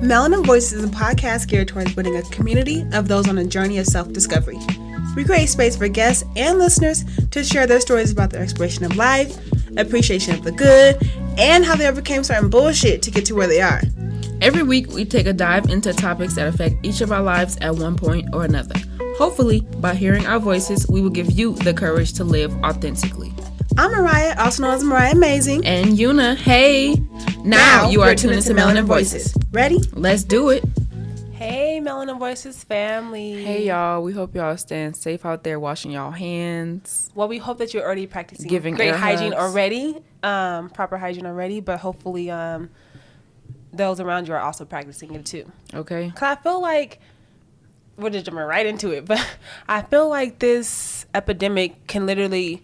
Melanin Voices is a podcast geared towards building a community of those on a journey of self-discovery. We create space for guests and listeners to share their stories about their exploration of life, appreciation of the good, and how they overcame certain bullshit to get to where they are. Every week, we take a dive into topics that affect each of our lives at one point or another. Hopefully, by hearing our voices, we will give you the courage to live authentically. I'm Mariah, also known as Mariah Amazing. And Una, hey! Now you are tuned into Melanin Voices. Ready? Let's do it. Hey, Melanin Voices family. Hey, y'all. We hope y'all staying safe out there, washing y'all hands. Well, we hope that you're already practicing Giving great air hygiene hugs. already, proper hygiene already, but hopefully those around you are also practicing it too. Okay. Because I feel like, we're just jumping right into it, but I feel like this epidemic can literally,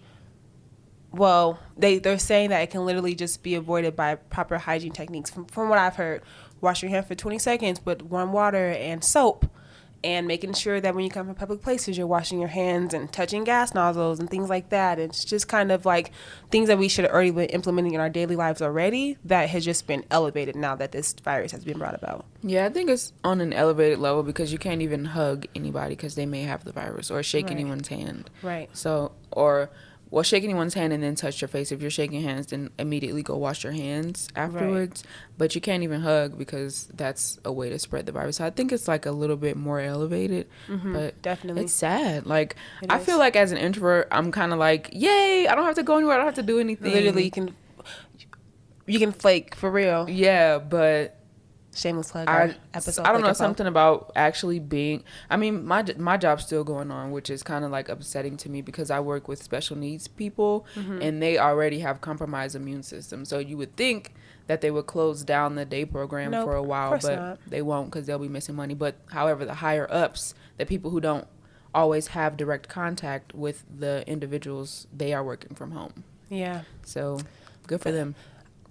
well, they're saying that it can literally just be avoided by proper hygiene techniques. From what I've heard, wash your hand for 20 seconds with warm water and soap, and making sure that when you come from public places, you're washing your hands and touching gas nozzles and things like that. It's just kind of like things that we should have already been implementing in our daily lives already that has just been elevated now that this virus has been brought about. Yeah, I think it's on an elevated level because you can't even hug anybody because they may have the virus, or shake anyone's hand. Right. So, well, shake anyone's hand and then touch your face. If you're shaking hands, then immediately go wash your hands afterwards. Right. But you can't even hug because that's a way to spread the virus. So I think it's like a little bit more elevated. But definitely. It's sad. Like, I feel like as an introvert, I'm kind of like, yay, I don't have to go anywhere. I don't have to do anything. Literally, you can flake for real. Yeah, but Shameless plug. Our episode. I don't know, something about actually being. I mean, my job's still going on, which is kind of like upsetting to me because I work with special needs people, and they already have compromised immune systems. So you would think that they would close down the day program for a while, but they won't because they'll be missing money. But however, the higher ups, the people who don't always have direct contact with the individuals, they are working from home. Yeah. So good for them.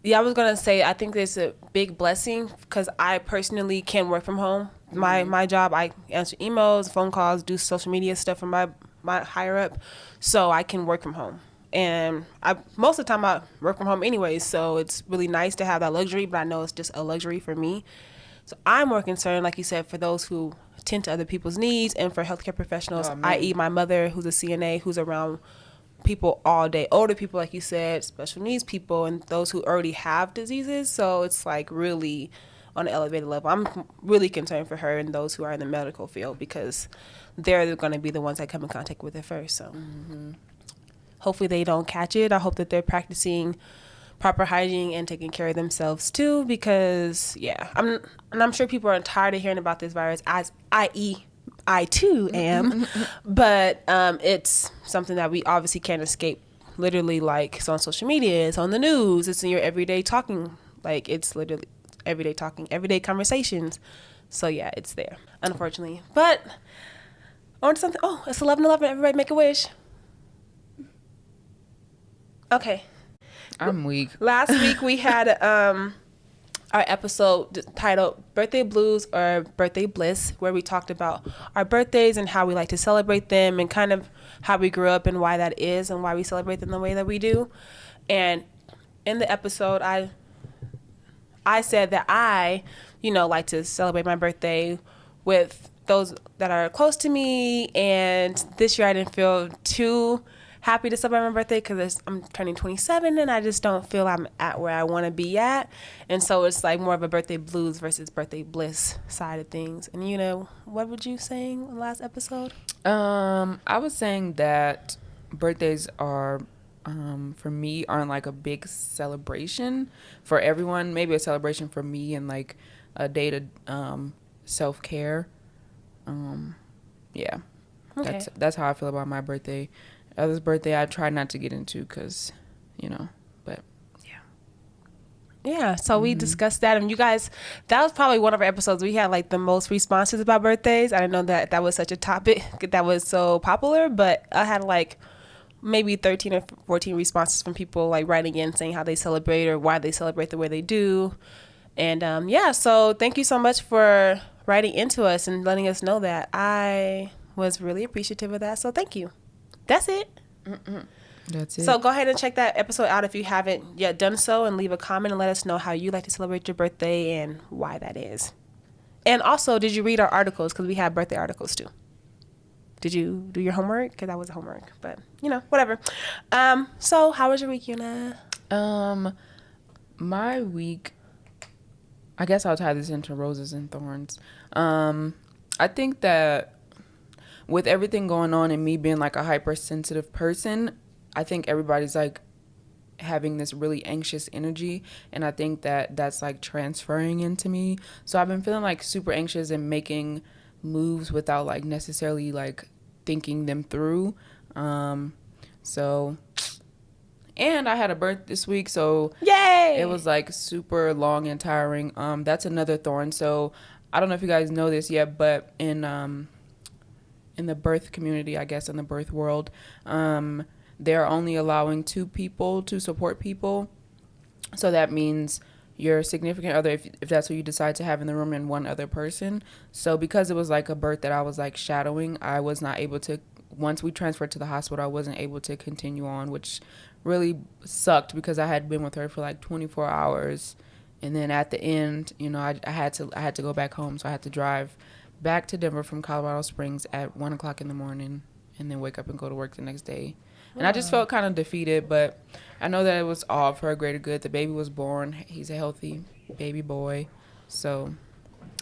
Yeah, I was going to say, I think it's a big blessing because I personally can work from home. My job, I answer emails, phone calls, do social media stuff for my higher up, so I can work from home. And most of the time I work from home anyways, so it's really nice to have that luxury, but I know it's just a luxury for me. So I'm more concerned, like you said, for those who tend to other people's needs and for healthcare professionals, i.e. my mother who's a CNA who's around people all day, older people, like you said, special needs people, and those who already have diseases. So it's like really on an elevated level. I'm really concerned for her and those who are in the medical field because they're going to be the ones that come in contact with it first. So hopefully they don't catch it. I hope that they're practicing proper hygiene and taking care of themselves too, because I'm sure people are tired of hearing about this virus, as i.e. I too am, but it's something that we obviously can't escape. Literally, like, it's on social media, it's on the news, it's in your everyday talking, like, it's literally everyday talking, everyday conversations. So yeah, it's there, unfortunately. But on to something. Oh, it's 11:11. Everybody make a wish. Okay. I'm weak. Last week we had our episode titled Birthday Blues or Birthday Bliss, where we talked about our birthdays and how we like to celebrate them and kind of how we grew up and why that is and why we celebrate them the way that we do. And in the episode, I said that I, like to celebrate my birthday with those that are close to me. And this year I didn't feel too happy to celebrate my birthday because I'm turning 27 and I just don't feel I'm at where I want to be at. And so it's like more of a birthday blues versus birthday bliss side of things. And what were you saying in the last episode? I was saying that birthdays are, for me, aren't like a big celebration for everyone. Maybe a celebration for me and like a day to self-care. Yeah, okay. That's how I feel about my birthday. Others' birthday I try not to get into because, but yeah. Yeah, so we discussed that, and you guys, that was probably one of our episodes we had like the most responses about birthdays. I didn't know that was such a topic that was so popular, but I had like maybe 13 or 14 responses from people like writing in saying how they celebrate or why they celebrate the way they do. And so thank you so much for writing into us and letting us know that. I was really appreciative of that, so thank you. That's it. That's it. So go ahead and check that episode out if you haven't yet done so, and leave a comment and let us know how you like to celebrate your birthday and why that is. And also, did you read our articles? Because we had birthday articles too. Did you do your homework? Because that was homework, but whatever. So how was your week, Una? My week, I guess I'll tie this into roses and thorns. I think that with everything going on and me being like a hypersensitive person, I think everybody's like having this really anxious energy, and I think that that's like transferring into me. So I've been feeling like super anxious and making moves without like necessarily like thinking them through. So, and I had a birth this week, so yay! It was like super long and tiring. That's another thorn. So I don't know if you guys know this yet, but in the birth community, I guess in the birth world, they're only allowing 2 people to support people. So that means your significant other, if that's who you decide to have in the room, and one other person. So because it was like a birth that I was like shadowing, I was not able to, once we transferred to the hospital, I wasn't able to continue on, which really sucked because I had been with her for like 24 hours. And then at the end, I had to go back home. So I had to drive back to Denver from Colorado Springs at 1:00 in the morning and then wake up and go to work the next day. And I just felt kind of defeated, but I know that it was all for a greater good. The baby was born. He's a healthy baby boy. So,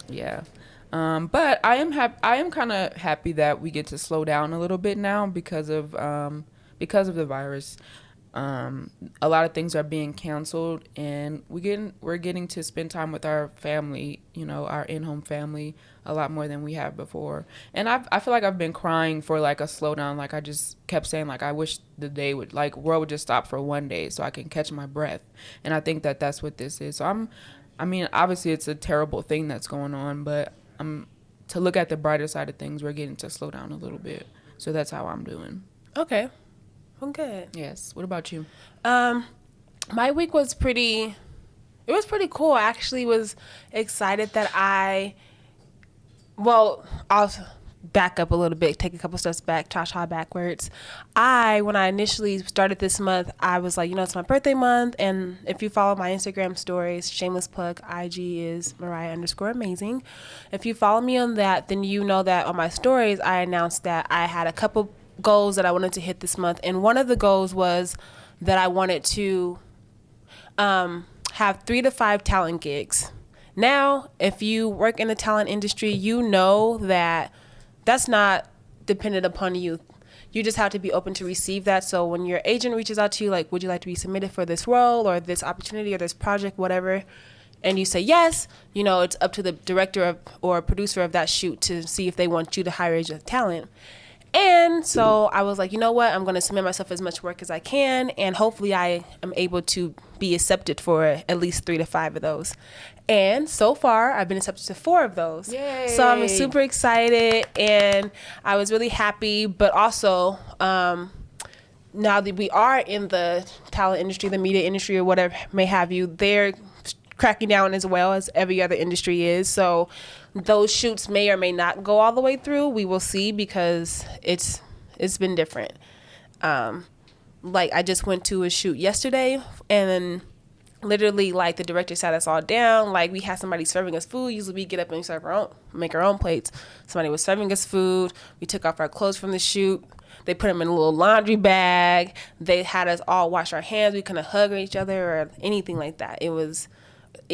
yeah. But I am kind of happy that we get to slow down a little bit now because of the virus. A lot of things are being canceled, and we're getting to spend time with our family, our in-home family, a lot more than we have before. And I feel like I've been crying for like a slowdown. Like I just kept saying like I wish the day would, like, world would just stop for one day so I can catch my breath. And I think that that's what this is. So I mean, obviously it's a terrible thing that's going on, but to look at the brighter side of things, we're getting to slow down a little bit. So that's how I'm doing. Okay. I'm good. Yes. What about you? My week was pretty cool. I actually was excited that I'll back up a little bit, take a couple steps back, cha-cha backwards. When I initially started this month, I was like, it's my birthday month, and if you follow my Instagram stories, shameless plug, IG is Mariah_amazing. If you follow me on that, then you know that on my stories, I announced that I had a couple goals that I wanted to hit this month, and one of the goals was that I wanted to have 3 to 5 talent gigs. Now, if you work in the talent industry, you know that that's not dependent upon you. You just have to be open to receive that. So when your agent reaches out to you, like, would you like to be submitted for this role or this opportunity or this project, whatever, and you say yes, it's up to the director or producer of that shoot to see if they want you to hire as a talent. And so I was like, you know what? I'm going to submit myself as much work as I can, and hopefully I am able to be accepted for at least 3 to 5 of those. And so far, I've been accepted to 4 of those. Yay. So I'm super excited, and I was really happy. But also, now that we are in the talent industry, the media industry, or whatever may have you, they're cracking down as well as every other industry is. So those shoots may or may not go all the way through. We will see, because it's been different. Like I just went to a shoot yesterday, and then literally like the director sat us all down. Like we had somebody serving us food. Usually we get up and make our own plates. Somebody was serving us food. We took off our clothes from the shoot. They put them in a little laundry bag. They had us all wash our hands. We couldn't hug each other or anything like that. It was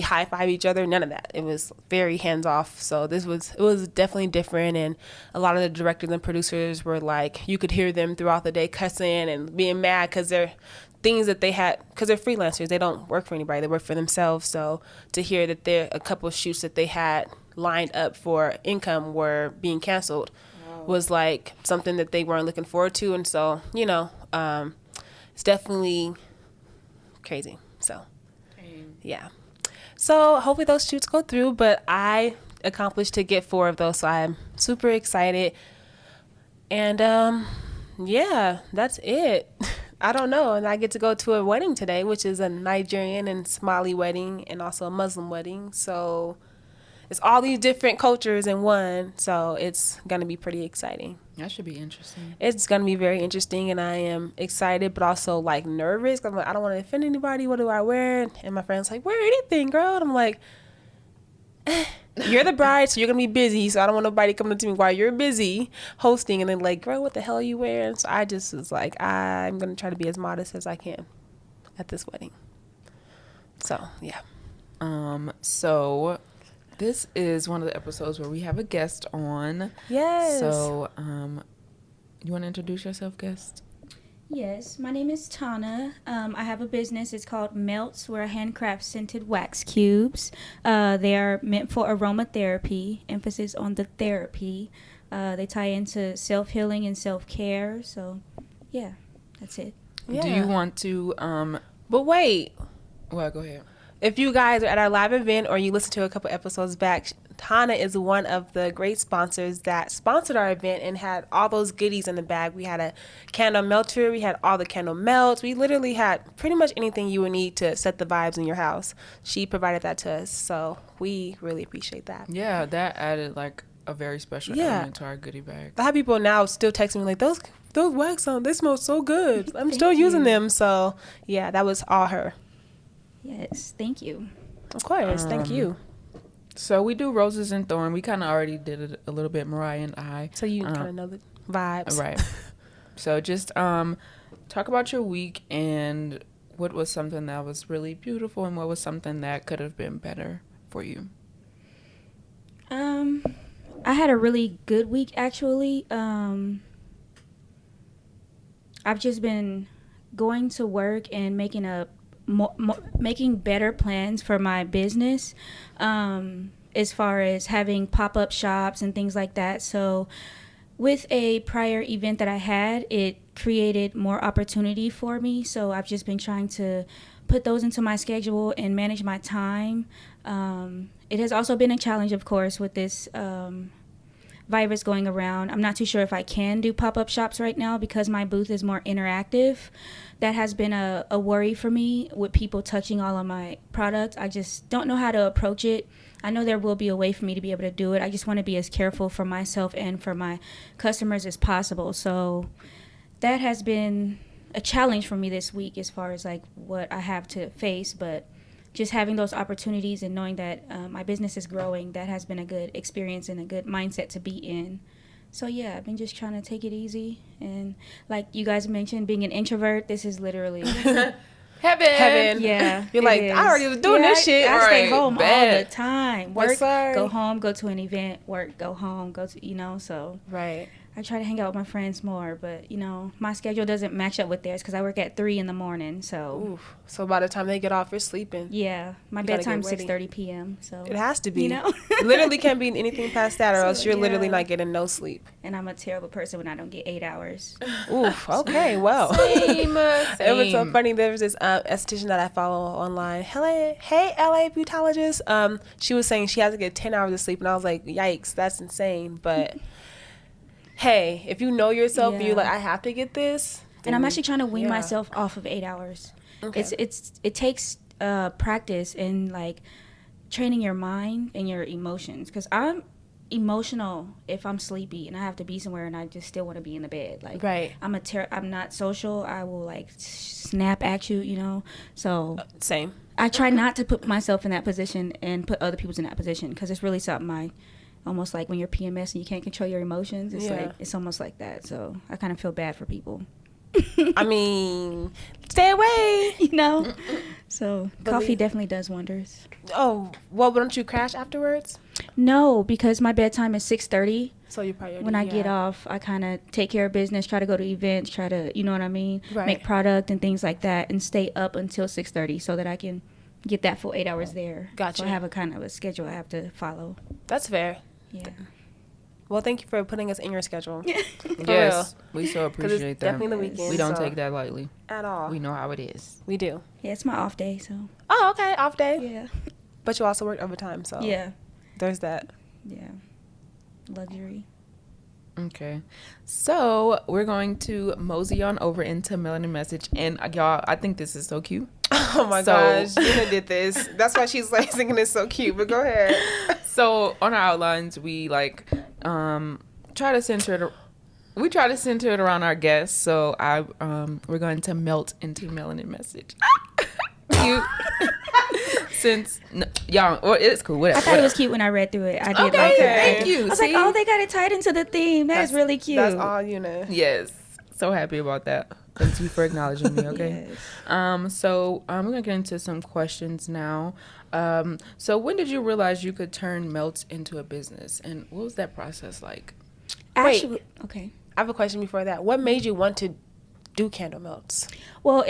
high five each other, none of that. It was very hands off. So it was definitely different, and a lot of the directors and producers were like, you could hear them throughout the day cussing and being mad because they're things that they had, because they're freelancers, they don't work for anybody, they work for themselves. So to hear that there a couple of shoots that they had lined up for income were being canceled was like something that they weren't looking forward to. And so it's definitely crazy. So yeah. So hopefully those shoots go through, but I accomplished to get 4 of those, so I'm super excited. And yeah, that's it. I don't know. And I get to go to a wedding today, which is a Nigerian and Somali wedding, and also a Muslim wedding. So it's all these different cultures in one. So it's going to be pretty exciting. That should be interesting. It's going to be very interesting, and I am excited, but also like nervous. I'm like, I don't want to offend anybody. What do I wear? And my friend's like, wear anything, girl. And I'm like, you're the bride, so you're going to be busy. So I don't want nobody coming to me while you're busy hosting and then like, girl, what the hell are you wearing? So I just was like, I'm going to try to be as modest as I can at this wedding. So, yeah. So this is one of the episodes where we have a guest on. Yes. So, you want to introduce yourself, guest? Yes, my name is Tana. I have a business. It's called Meltz. We're handcraft scented wax cubes. They are meant for aromatherapy, emphasis on the therapy. They tie into self-healing and self-care. So, yeah, that's it. Yeah. Do you want to, But wait. well, go ahead. If you guys are at our live event or you listen to a couple episodes back, Tana is one of the great sponsors that sponsored our event and had all those goodies in the bag. We had a candle melter. We had all the candle melts. We literally had pretty much anything you would need to set the vibes in your house. She provided that to us, so we really appreciate that. Yeah, that added like a very special element to our goodie bag. I have people now still texting me like, those wax on, they smell so good. I'm still using them. So, yeah, that was all her. Yes, thank you. Of course. Thank you. So we do Roses and Thorn. We kind of already did it a little bit, Mariah and I. So you kind of know the vibes. Right. So just talk about your week and what was something that was really beautiful and what was something that could have been better for you. I had a really good week, actually. I've just been going to work and making making better plans for my business, as far as having pop-up shops and things like that. So with a prior event that I had, it created more opportunity for me. So I've just been trying to put those into my schedule and manage my time. It has also been a challenge, of course, with this virus going around. I'm not too sure if I can do pop-up shops right now because my booth is more interactive. That has been a worry for me with people touching all of my products. I just don't know how to approach it. I know there will be a way for me to be able to do it. I just want to be as careful for myself and for my customers as possible. So that has been a challenge for me this week as far as like what I have to face, but just having those opportunities and knowing that my business is growing, that has been a good experience and a good mindset to be in. So, yeah, I've been just trying to take it easy. And like you guys mentioned, being an introvert, this is literally Heaven. Yeah. You're like, I already was doing this shit. I stay Right, home all bet. the time. Yes, Work, sir. go home, go to an event, work, go home, go to, so. Right. I try to hang out with my friends more, but, my schedule doesn't match up with theirs because I work at 3 a.m, so. Oof. So by the time they get off, you're sleeping. Yeah, my You gotta bedtime's get ready. 6:30 p.m., so. It has to be. Literally can't be anything past that or So, else you're literally yeah. not getting no sleep. And I'm a terrible person when I don't get 8 hours. Oof. Okay, well. Same. It was so funny. There was this esthetician that I follow online. Hey, LA beautologist. She was saying she has to get 10 hours of sleep, and I was like, yikes, that's insane. But hey, if you know yourself, and you're like, I have to get this. And I'm actually trying to wean yeah. myself off of 8 hours. Okay. It takes practice and like training your mind and your emotions. Because I'm emotional if I'm sleepy and I have to be somewhere and I just still want to be in the bed. Like Right. I'm not social. I will like snap at you, So Same. I try not to put myself in that position and put other people in that position because it's really something almost like when you're PMS and you can't control your emotions. It's like it's almost like that. So I kind of feel bad for people. I mean, stay away. So coffee definitely does wonders. Oh, well, don't you crash afterwards? No, because my bedtime is 6:30. So you probably When I get off, I kind of take care of business, try to go to events, try to, you know what I mean, Right. make product and things like that, and stay up until 6:30 so that I can get that full 8 hours there. Gotcha. So I have a kind of a schedule I have to follow. That's fair. Yeah. Well, thank you for putting us in your schedule. Yes, we so appreciate that. Definitely the weekend. We don't so- take that lightly. At all. We know how it is. We do. Yeah, it's my off day, so. Oh, okay. Off day. Yeah. But you also work overtime, so Yeah. there's that. Yeah. Luxury. Okay. So we're going to mosey on over into Melanin Message. And y'all, I think this is so cute. Oh my So- gosh, Una did this. That's why she's like thinking it's so cute. But go ahead. So on our outlines, we like try to center it around our guests. So we're going to melt into Melanin Message. Cute. since y'all, well, it's cool. Whatever. I thought it was cute when I read through it. I did like it. Thank you. I was like, oh, they got it tied into the theme. That's really cute. That's all Una. Yes, so happy about that. Thank you for acknowledging me. Okay. Yes. So we're gonna get into some questions now. So when did you realize you could turn Meltz into a business, and what was that process like? Actually, okay. I have a question before that. What made you want to do candle melts? Well,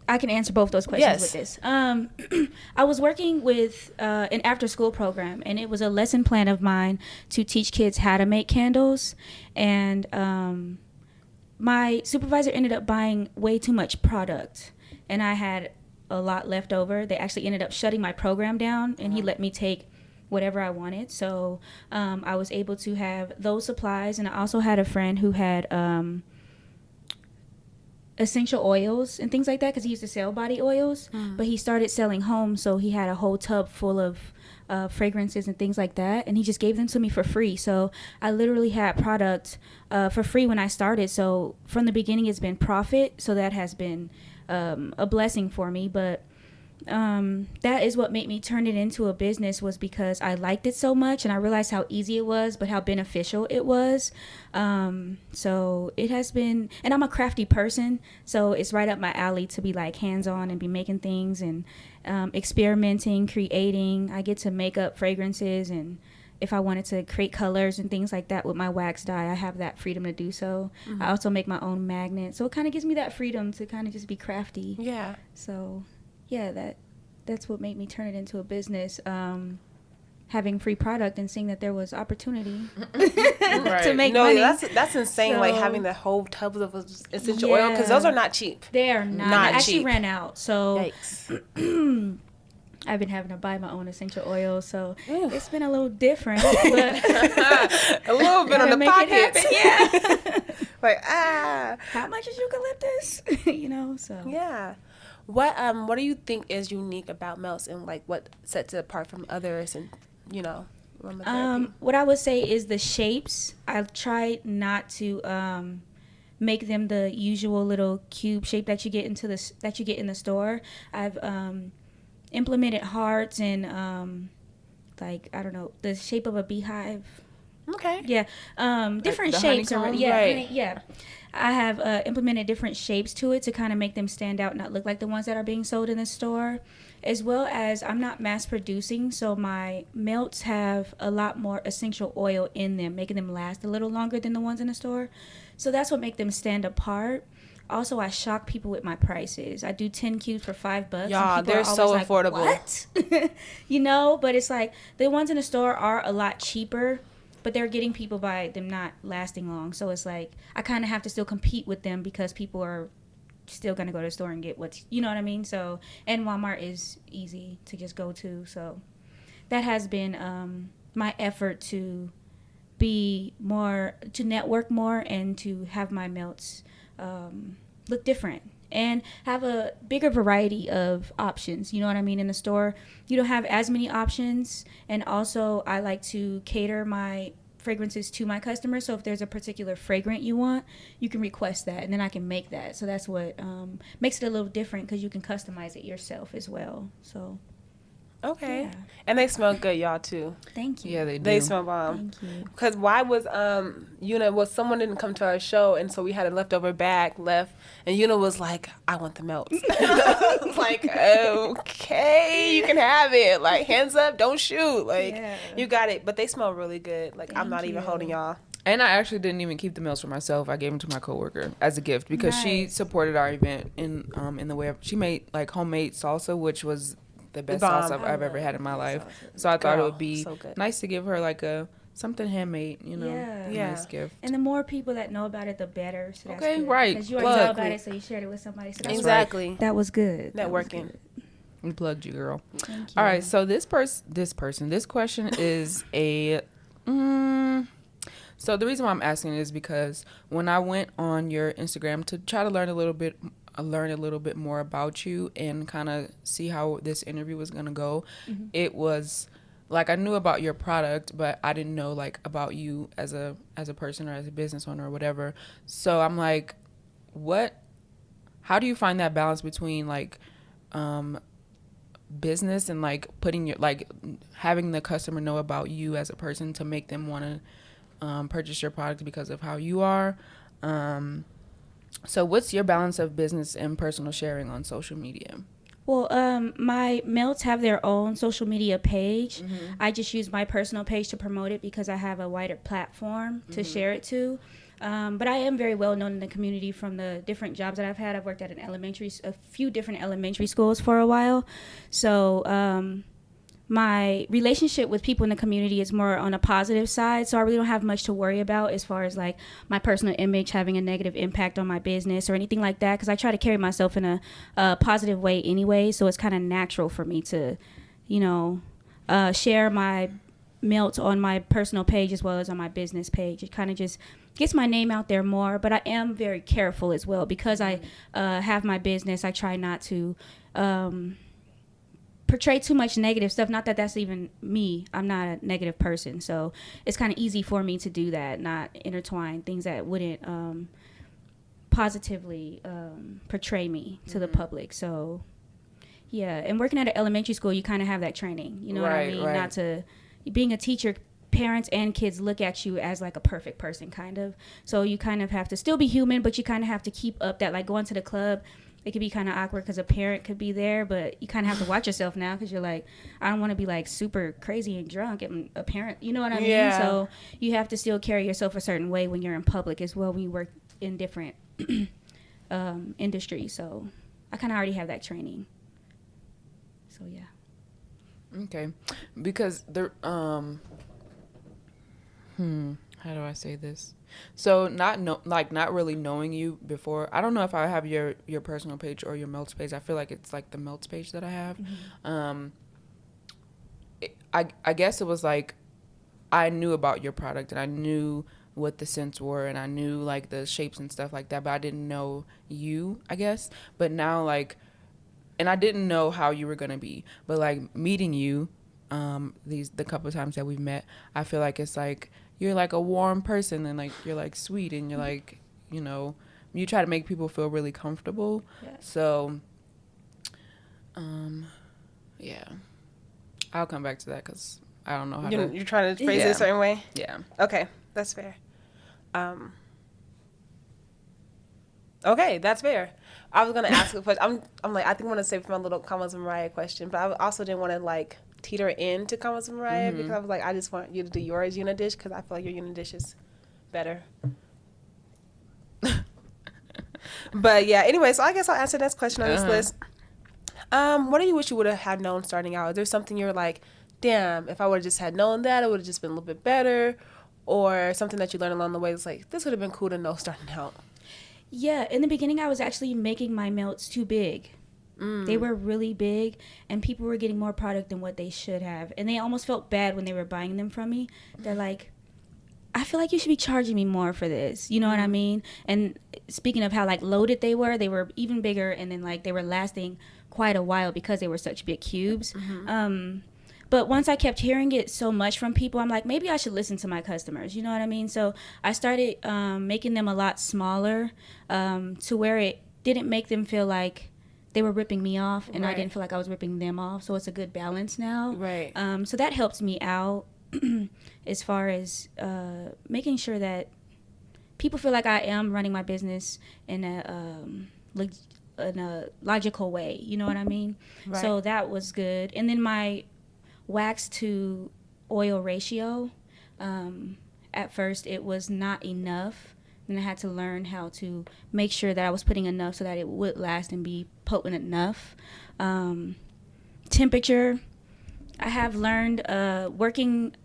I can answer both those questions with this. I was working with an after-school program, and it was a lesson plan of mine to teach kids how to make candles. And my supervisor ended up buying way too much product, and I had a lot left over. They actually ended up shutting my program down, and he let me take whatever I wanted. So I was able to have those supplies, and I also had a friend who had essential oils and things like that, because he used to sell body oils, but he started selling home, so he had a whole tub full of fragrances and things like that, and he just gave them to me for free. So I literally had product for free when I started. So from the beginning it's been profit, so that has been a blessing for me. But that is what made me turn it into a business, was because I liked it so much and I realized how easy it was, but how beneficial it was. So it has been, and I'm a crafty person, so it's right up my alley to be like hands-on and be making things and experimenting, creating. I get to make up fragrances, and if I wanted to create colors and things like that with my wax dye, I have that freedom to do so. I also make my own magnet, so it kind of gives me that freedom to kind of just be crafty. Yeah. So yeah, that's what made me turn it into a business. Having free product and seeing that there was opportunity to make money. That's insane. So, like having the whole tubs of essential oil, because those are not cheap. They are not. I actually cheap. ran out. So Yikes. I've been having to buy my own essential oils. So it's been a little different, but a little bit on the pockets. Yeah. Like how much is eucalyptus? So yeah. What do you think is unique about Meltz, and like what sets it apart from others, and aromatherapy? What I would say is the shapes. I've tried not to make them the usual little cube shape that you get in the store. I've implemented hearts and like, I don't know, the shape of a beehive. Okay. Yeah. Different like shapes. right. Yeah. I have implemented different shapes to it to kind of make them stand out, not look like the ones that are being sold in the store. As well as, I'm not mass producing, so my melts have a lot more essential oil in them, making them last a little longer than the ones in the store. So that's what makes them stand apart. Also, I shock people with my prices. I do 10 cubes for $5. Yeah, and people they're are so always like, affordable. What? But it's like the ones in the store are a lot cheaper, but they're getting people by them not lasting long. So it's like I kind of have to still compete with them, because people are still going to go to the store and get what's, you know what I mean? So, and Walmart is easy to just go to. So that has been my effort to network more and to have my melts look different and have a bigger variety of options. You know what I mean? In the store, you don't have as many options. And also, I like to cater my fragrances to my customers. So if there's a particular fragrant you want, you can request that, and then I can make that. So that's what makes it a little different, because you can customize it yourself as well. So Okay. yeah. And they smell good, y'all, too. Thank you. Yeah, they do. They smell bomb. Thank you. Because why was someone didn't come to our show, and so we had a leftover bag left, and Una was like, I want the melts. I was like, okay, you can have it. Like, hands up, don't shoot. Like, Yeah. you got it. But they smell really good. Like, I'm Thank not even you. holding y'all. And I actually didn't even keep the melts for myself. I gave them to my coworker as a gift, because she Nice. supported our event in the way of, she made like homemade salsa, which was the best Bomb. salsa I've ever had in my life. salsa. So I thought it Girl, would be so good. nice to give her like something handmade, Yeah. a Yeah. nice gift. And the more people that know about it, the better. So that's Okay, good. right. Because you already know Plug. about it, so you shared it with somebody. So that's Exactly. That was good. That was Networking. good. We plugged you, girl. Thank you. All right, so this question is so the reason why I'm asking is because when I went on your Instagram to try to learn a little bit more about you and kind of see how this interview was going to go, it was like I knew about your product, but I didn't know like about you as a person or as a business owner or whatever. So I'm like, how do you find that balance between like business and like putting your like having the customer know about you as a person to make them want to purchase your product because of how you are. So what's your balance of business and personal sharing on social media? Well, my Meltz have their own social media page. I just use my personal page to promote it because I have a wider platform to share it to. But I am very well known in the community from the different jobs that I've had. I've worked at a few different elementary schools for a while. So my relationship with people in the community is more on a positive side. So I really don't have much to worry about as far as like my personal image having a negative impact on my business or anything like that. Because I try to carry myself in a positive way anyway. So it's kind of natural for me to, share my Meltz on my personal page as well as on my business page. It kind of just gets my name out there more, but I am very careful as well because I have my business. I try not to portray too much negative stuff. Not that that's even me. I'm not a negative person, so it's kind of easy for me to do that, not intertwine things that wouldn't positively portray me to the public. So yeah, and working at an elementary school, you kind of have that training. You know what I mean? Right. Not to being a teacher. Parents and kids look at you as like a perfect person, kind of. So you kind of have to still be human, but you kind of have to keep up that, like going to the club, it could be kind of awkward because a parent could be there, but you kind of have to watch yourself now because you're like, I don't want to be like super crazy and drunk and a parent, you know what I mean? So you have to still carry yourself a certain way when you're in public as well, when you work in different industries. So I kind of already have that training. So yeah. Okay, because the how do I say this? So not really knowing you before. I don't know if I have your personal page or your Meltz page. I feel like it's like the Meltz page that I have. I guess it was like I knew about your product and I knew what the scents were and I knew like the shapes and stuff like that, but I didn't know you, I guess. But now like, and I didn't know how you were gonna be, but like meeting you, the couple of times that we've met, I feel like it's like you're like a warm person and like you're like sweet and you're like, you try to make people feel really comfortable. So yeah, I'll come back to that because I don't know how you're trying to phrase it a certain way. Yeah. Okay, that's fair. Okay, that's fair. I was gonna ask a question. I'm like, I think I want to save my little comments with Mariah question, but I also didn't want to like teeter into comments with Mariah because I was like, I just want you to do yours UnaDish because I feel like your UnaDish is better. But yeah, anyway, so I guess I'll answer that question on this list. What do you wish you would have had known starting out? Is there something you're like, damn, if I would have just had known that, it would have just been a little bit better, or something that you learned along the way is like, this would have been cool to know starting out? Yeah, in the beginning, I was actually making my Meltz too big. They were really big, and people were getting more product than what they should have. And they almost felt bad when they were buying them from me. They're like, I feel like you should be charging me more for this. You know what I mean? And speaking of how, like, loaded they were even bigger, and then, like, they were lasting quite a while because they were such big cubes. But once I kept hearing it so much from people, I'm like, maybe I should listen to my customers. You know what I mean? So I started making them a lot smaller to where it didn't make them feel like they were ripping me off, and I didn't feel like I was ripping them off. So it's a good balance now. Right. So that helps me out as far as making sure that people feel like I am running my business in a logical way. You know what I mean? Right. So that was good. And then my wax to oil ratio, at first it was not enough. And I had to learn how to make sure that I was putting enough so that it would last and be potent enough. Temperature, I have learned working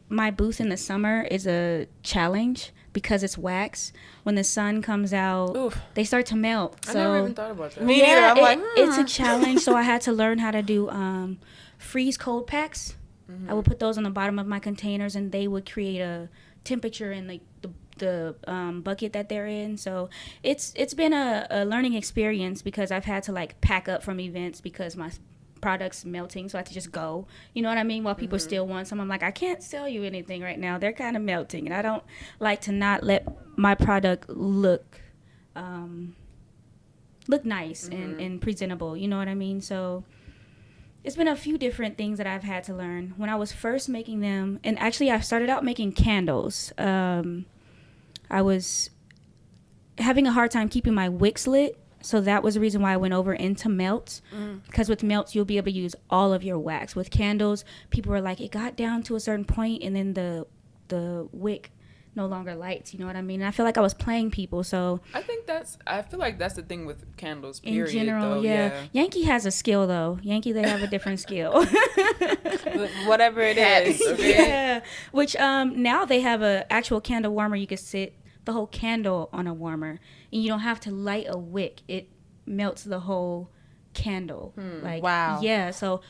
my booth in the summer is a challenge because it's wax. When the sun comes out, they start to melt. I never even thought about that. Me neither. I'm like, it's a challenge. So I had to learn how to do freeze cold packs. I would put those on the bottom of my containers, and they would create a temperature in like the bucket that they're in. So it's been a learning experience because I've had to like pack up from events because my product's melting, so I have to just go, you know what I mean, while people still want some. I'm like, I can't sell you anything right now, they're kind of melting, and I don't like to not let my product look nice and presentable, you know what I mean. So it's been a few different things that I've had to learn. When I was first making them, and actually I started out making candles. I was having a hard time keeping my wicks lit. So that was the reason why I went over into Meltz. Because with Meltz, you'll be able to use all of your wax. With candles, people were like, it got down to a certain point, and then the wick no longer lights. You know what I mean? And I feel like I was playing people. So I feel like that's the thing with candles, period. In general, though. yeah. Yankee has a skill, though. Yankee, they have a different skill. Whatever it is. Okay. Yeah. Which now they have a actual candle warmer. You could sit the whole candle on a warmer, and you don't have to light a wick. It melts the whole candle. Like, wow. Yeah. So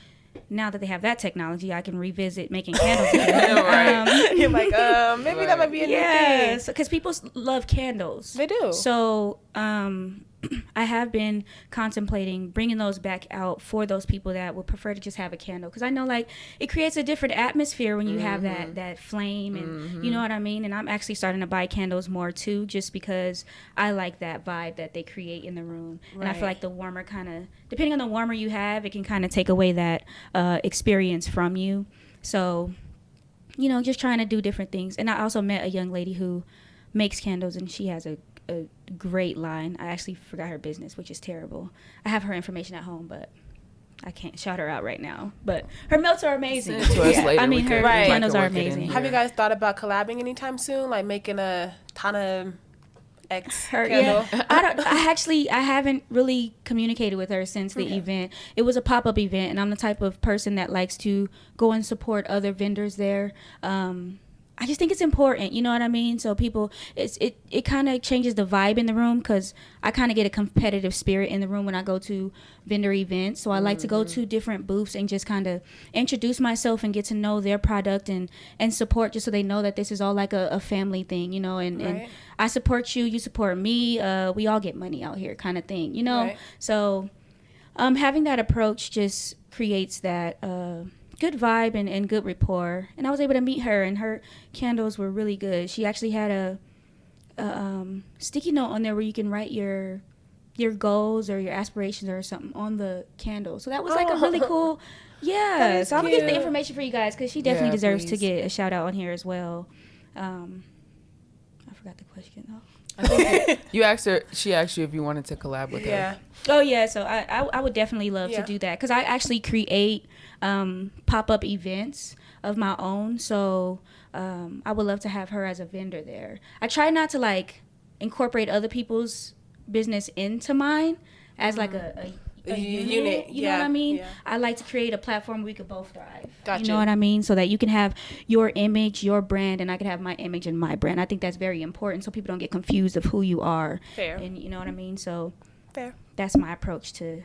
now that they have that technology, I can revisit making candles again. You're like, maybe that might be a new thing. Because people love candles. They do. So I have been contemplating bringing those back out for those people that would prefer to just have a candle, because I know like it creates a different atmosphere when you have that flame, and you know what I mean. And I'm actually starting to buy candles more too, just because I like that vibe that they create in the room. And I feel like the warmer kind of, depending on the warmer you have, it can kind of take away that experience from you. So, you know, just trying to do different things. And I also met a young lady who makes candles, and she has a great line. I actually forgot her business, which is terrible. I have her information at home, but I can't shout her out right now. But her melts are amazing. Send it to us later. I mean, her candles are work it in amazing. here. Have you guys thought about collabing anytime soon? Like making a Tana X Her, candle? yeah. I haven't really communicated with her since the event. It was a pop-up event, and I'm the type of person that likes to go and support other vendors there. I just think it's important, you know what I mean? So people, it kind of changes the vibe in the room, because I kind of get a competitive spirit in the room when I go to vendor events. So I like to go to different booths and just kind of introduce myself and get to know their product and support, just so they know that this is all like a family thing, you know, and I support you, you support me, we all get money out here kind of thing, you know? So having that approach just creates that good vibe and good rapport. And I was able to meet her, and her candles were really good. She actually had a sticky note on there where you can write your goals or your aspirations or something on the candle. So that was like a really cool, yeah. So I'm gonna get the information for you guys, because she definitely deserves to get a shout out on here as well. I forgot the question though. I think you asked her. She asked you if you wanted to collab with her. Oh yeah. So I would definitely love to do that, because I actually create pop-up events of my own. So I would love to have her as a vendor there. I try not to like incorporate other people's business into mine as like a unit. You know what I mean? Yeah. I like to create a platform where we could both thrive. Gotcha. You know what I mean? So that you can have your image, your brand, and I can have my image and my brand. I think that's very important, so people don't get confused of who you are. Fair. And you know what I mean? So fair. That's my approach to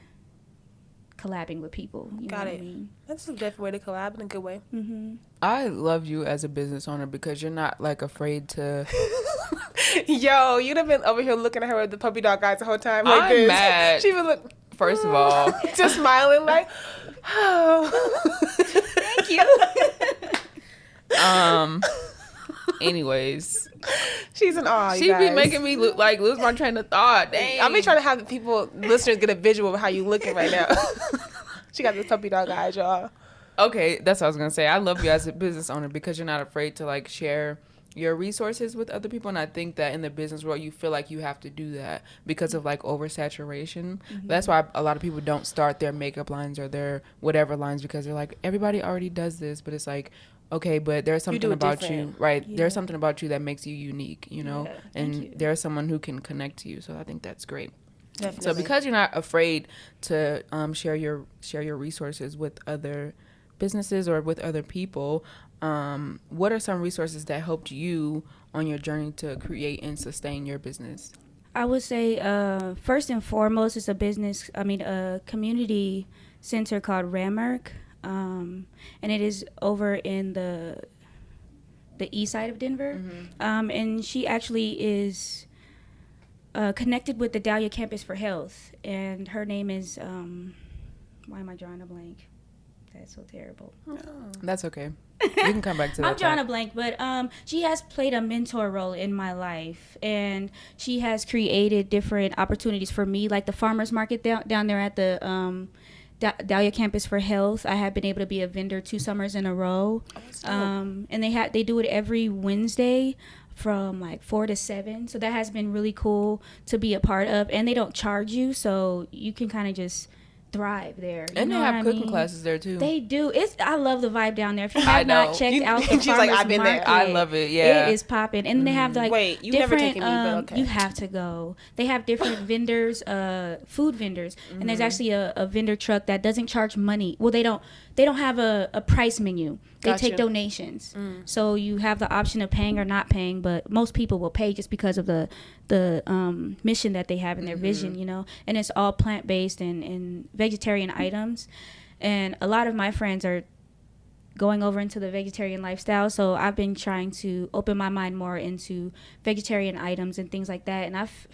collabing with people. You know what I mean? That's a different way to collab in a good way. I love you as a business owner, because you're not like afraid to. Yo, you'd have been over here looking at her with the puppy dog eyes the whole time. Like I'm this. mad. She would look. First of all, just smiling like, oh, thank you. Anyways, she's an awe. She be making me lose my train of thought. Dang. I'll be trying to have the listeners get a visual of how you looking right now. She got the puppy dog eyes, y'all. Okay, that's what I was gonna say. I love you as a business owner, because you're not afraid to like share your resources with other people. And I think that in the business world, you feel like you have to do that because of like oversaturation. That's why a lot of people don't start their makeup lines or their whatever lines, because they're like, everybody already does this. But it's like, okay, but there's something about you, right? Yeah. There's something about you that makes you unique, you know, and there's someone who can connect to you. So I think that's great. Definitely. So because you're not afraid to share your resources with other businesses or with other people, what are some resources that helped you on your journey to create and sustain your business? I would say first and foremost, it's a community center called Ramerk, and it is over in the east side of Denver. And she actually is connected with the Dahlia Campus for Health, and her name is why am I drawing a blank? That's so terrible. That's okay. You can come back to that. I'm drawing a blank, but she has played a mentor role in my life, and she has created different opportunities for me, like the farmers market down there at the Dahlia Campus for Health. I have been able to be a vendor 2 summers in a row. And they do it every Wednesday from like 4 to 7. So that has been really cool to be a part of. And they don't charge you, so you can kind of just thrive there. And they have cooking classes there too. They do. I love the vibe down there. If you have not checked out the she's like, I've been market, there. I love it. Yeah, it is popping. And they have like wait, you've never taken me, but okay. You have to go. They have different vendors, food vendors, and there's actually a vendor truck that doesn't charge money. Well, they don't have a price menu. They take donations, so you have the option of paying or not paying. But most people will pay just because of the mission that they have in their vision, you know. And it's all plant based and vegetarian items. And a lot of my friends are going over into the vegetarian lifestyle, so I've been trying to open my mind more into vegetarian items and things like that. And I've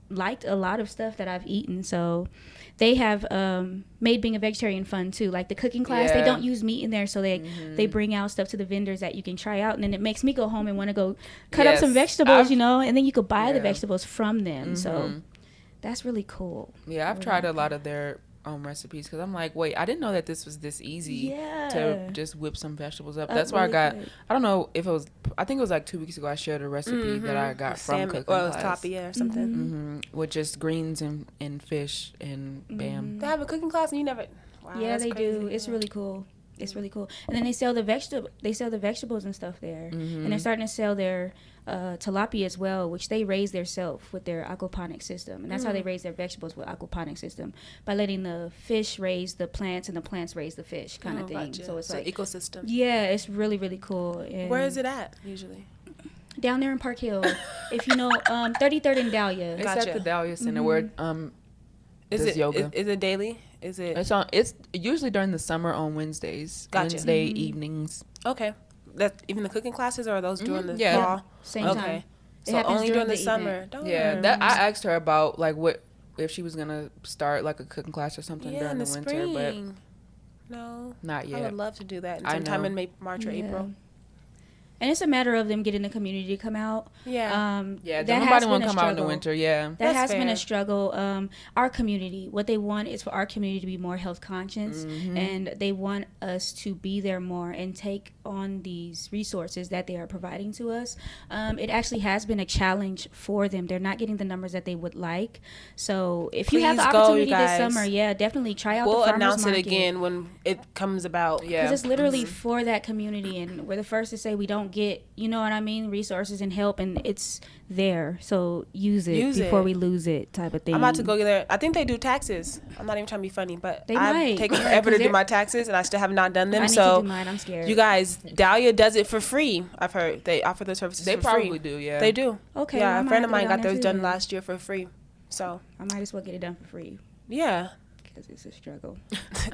liked a lot of stuff that I've eaten, so they have made being a vegetarian fun too. Like the cooking class, they don't use meat in there, so they bring out stuff to the vendors that you can try out, and then it makes me go home and want to go cut up some vegetables, you know, and then you could buy the vegetables from them. So that's really cool. Yeah, I've tried a lot of their recipes because I'm like, wait, I didn't know that this was this easy to just whip some vegetables up. That's why I got, I don't know if it was, I think it was like 2 weeks ago I shared a recipe that I got from cooking class. Tapia or something. With just greens and fish and bam. They have a cooking class and you never, wow, yeah, they crazy. do. It's really cool. It's really cool. And then they sell the vegetables and stuff there. And they're starting to sell their tilapia as well, which they raise themselves with their aquaponic system. And that's how they raise their vegetables, with aquaponic system, by letting the fish raise the plants and the plants raise the fish kind of thing. Gotcha. So it's like ecosystem. Yeah, it's really, really cool. And where is it at usually? Down there in Park Hill. If you know, 33rd and Dahlia. It's at the Dahlia Center where is yoga. Is it daily? Is it? It's usually during the summer on Wednesdays. Gotcha. Wednesday evenings. Okay. That even the cooking classes, or are those during the Yeah. fall? Same time. Okay. It So happens only during the summer. event. Yeah, that I asked her about like what if she was gonna start like a cooking class or something Yeah, during in the the winter, spring. No, not yet. I would love to do that I sometime know. in March or April. And it's a matter of them getting the community to come out. Yeah. Yeah, that nobody has want been to a come out in the struggle. winter. Yeah, That That's has been fair. a struggle. Our community, what they want is for our community to be more health conscious, and they want us to be there more and take on these resources that they are providing to us. It actually has been a challenge for them. They're not getting the numbers that they would like. So if you have the Please go, opportunity you this guys. summer, definitely try out We'll the farmers announce market. it again when it comes about. yeah. Because it's literally for that community, and we're the first to say we don't get, you know what I mean, resources and help, and it's there. So use it before we lose it, type of thing. I'm about to go get there. I think they do taxes. I'm not even trying to be funny, but They I've might. taken Yeah, forever to 'cause do my taxes, and I still have not done them. I need So to do mine. I'm scared. you guys, Dahlia does it for free. I've heard they offer their services They for probably free. do. Yeah, They do. Okay, Yeah, well, I a might friend of have to mine go got down there theirs too done then. last year for free. So I might as well get it done for free yeah, because it's a struggle.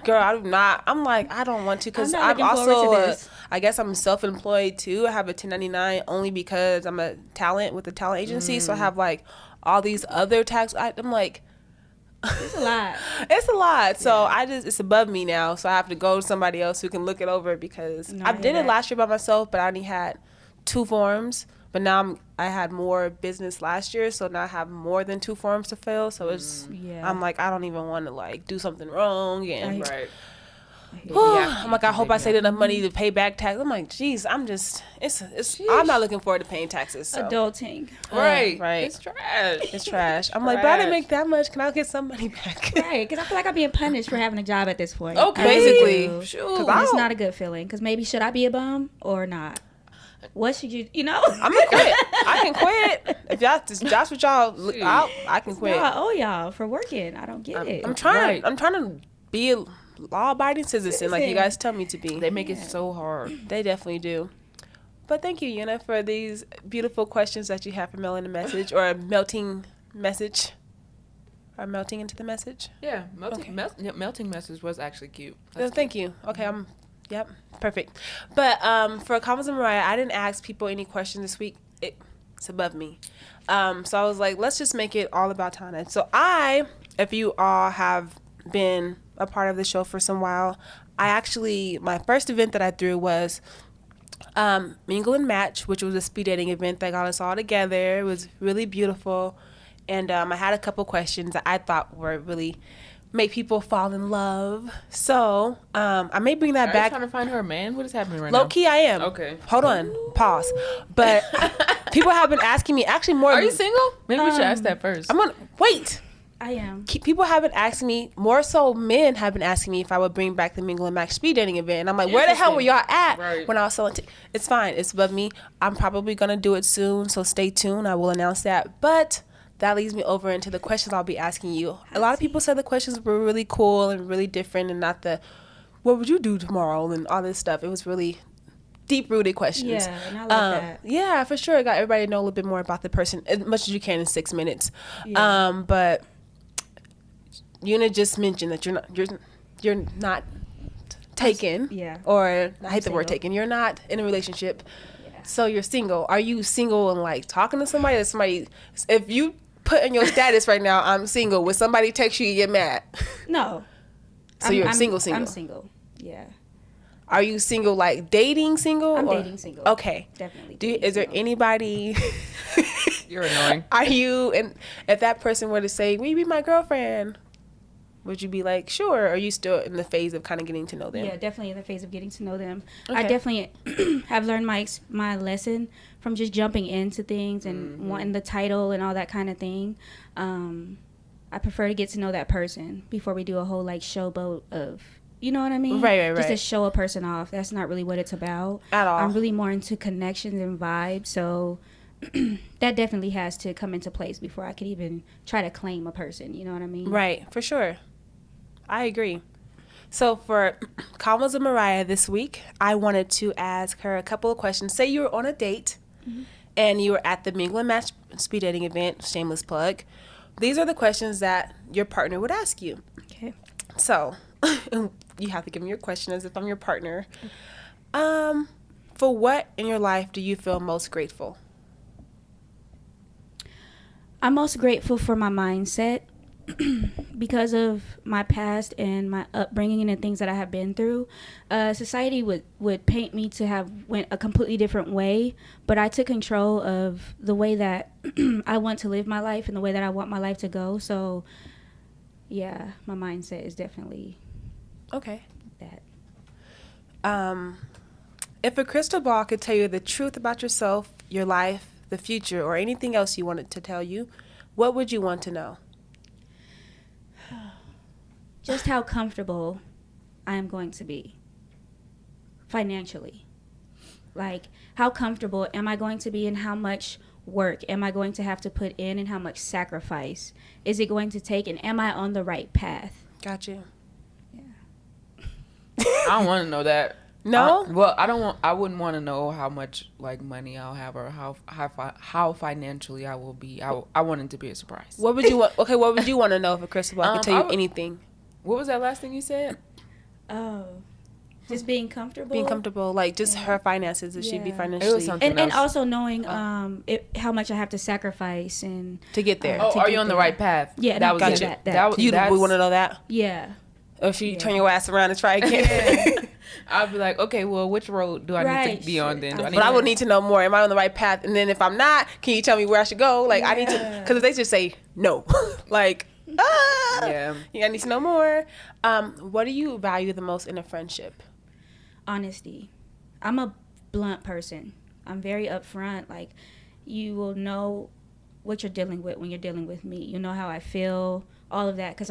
girl, I'm not. I'm like, I don't want to because I'm not I'm looking forward also. to this. I guess I'm self-employed too. I have a 1099 only because I'm a talent with a talent agency. So I have like all these other tax. I'm like. It's a lot. It's a lot. So it's above me now. So I have to go to somebody else who can look it over because No, I I did hear it that. last year by myself, but I only had 2 forms. But now I had more business last year, so now I have more than 2 forms to fill. So it's Yeah. I'm like, I don't even want to like do something wrong and right. I'm like, I hope I saved enough money to pay back tax. I'm like, geez, I'm not looking forward to paying taxes. So. Adulting. Right, right. It's trash. It's trash. I'm like, but I didn't make that much. Can I get some money back? Right, because I feel like I'm being punished for having a job at this point. Okay. I really Basically. do. Shoot. And it's not a good feeling. Because maybe should I be a bum or not? What should you, I'm gonna quit. I can quit if that's what y'all look out. I can quit. No, I owe y'all for working. I don't get it. I'm trying. Right. I'm trying to be a law-abiding citizen, like you guys tell me to be. They make it so hard. They definitely do. But thank you, Una, for these beautiful questions that you have for Melanin Message or melting message. Or melting into the message. Yeah, melting message was actually cute. Oh, thank you. Okay, Yep, perfect. But for Comments and Mariah, I didn't ask people any questions this week. It's above me. So I was like, let's just make it all about Tana. So if you all have been a part of the show for some while, my first event that I threw was Mingle and Match, which was a speed dating event that got us all together. It was really beautiful. And I had a couple questions that I thought were really make people fall in love. So I may bring that Are back. you trying to find her a man? What is happening right Low now? key, I am. Okay. Hold on. Pause. But people have been asking me, actually more. Are you single? Maybe we should ask that first. I'm gonna wait. I am. People have been asking me, more so men have been asking me if I would bring back the Mingle and Max speed dating event. And I'm like, where the hell were y'all at when I was selling It's fine. It's above me. I'm probably going to do it soon, so stay tuned. I will announce that. But that leads me over into the questions I'll be asking you. A lot of people said the questions were really cool and really different and not the, what would you do tomorrow and all this stuff. It was really deep-rooted questions. Yeah, and I like that. Yeah, for sure. It got everybody to know a little bit more about the person as much as you can in 6 minutes. Yeah. But Una just mentioned that you're not taken. Yeah. Or I hate the word single. taken. You're not in a relationship. Yeah. So you're single. Are you single and like talking to somebody? Or somebody? If you put in your status right now, I'm single. When somebody texts you, you get mad. No. So you're single. I'm single. Yeah. Are you single, like dating single? I'm or? dating single. Okay. Definitely. Is there single. anybody? You're annoying. Are you, and if that person were to say, will you be my girlfriend? Would you be like, sure? Or are you still in the phase of kind of getting to know them? Yeah, definitely in the phase of getting to know them. Okay. I definitely have learned my lesson from just jumping into things and wanting the title and all that kind of thing. I prefer to get to know that person before we do a whole like showboat of, you know what I mean? Right. Just to show a person off. That's not really what it's about. At all. I'm really more into connections and vibes. So that definitely has to come into place before I could even try to claim a person. You know what I mean? Right, for sure. I agree. So for Convos of Mariah this week, I wanted to ask her a couple of questions. Say you were on a date and you were at the Mingle and Match speed dating event, shameless plug. These are the questions that your partner would ask you. Okay. So you have to give me your question as if I'm your partner. For what in your life do you feel most grateful? I'm most grateful for my mindset because of my past and my upbringing and the things that I have been through. Society would paint me to have went a completely different way, but I took control of the way that I want to live my life and the way that I want my life to go. So, yeah, my mindset is definitely Okay. that. If a crystal ball could tell you the truth about yourself, your life, the future, or anything else you wanted to tell you, what would you want to know? Just how comfortable I am going to be financially. Like, how comfortable am I going to be and how much work am I going to have to put in and how much sacrifice is it going to take and am I on the right path? Got you. I don't want to know that. No? I wouldn't want to know how much like money I'll have or how financially I will be. I want it to be a surprise. What would you want? Okay, what would you want to know if a crystal ball could tell you anything? What was that last thing you said? Oh, just being comfortable. Being comfortable, like just her finances. That she'd be Yeah. financially It was something And else. also knowing how much I have to sacrifice and to get there. Oh, to are get you on the there. right path? Yeah, that no, was gotcha. it. That. was You would want to know that? yeah. Or if you Yeah. turn your ass around and try again. I'd be like, okay, well, which road do I need Right. to be on then? Do I need But I to- would need to know more. Am I on the right path? And then if I'm not, can you tell me where I should go? Like, I need to, because if they just say no, like, Yeah. I need to know more. What do you value the most in a friendship? Honesty. I'm a blunt person. I'm very upfront. Like, you will know what you're dealing with when you're dealing with me. You know how I feel, all of that, because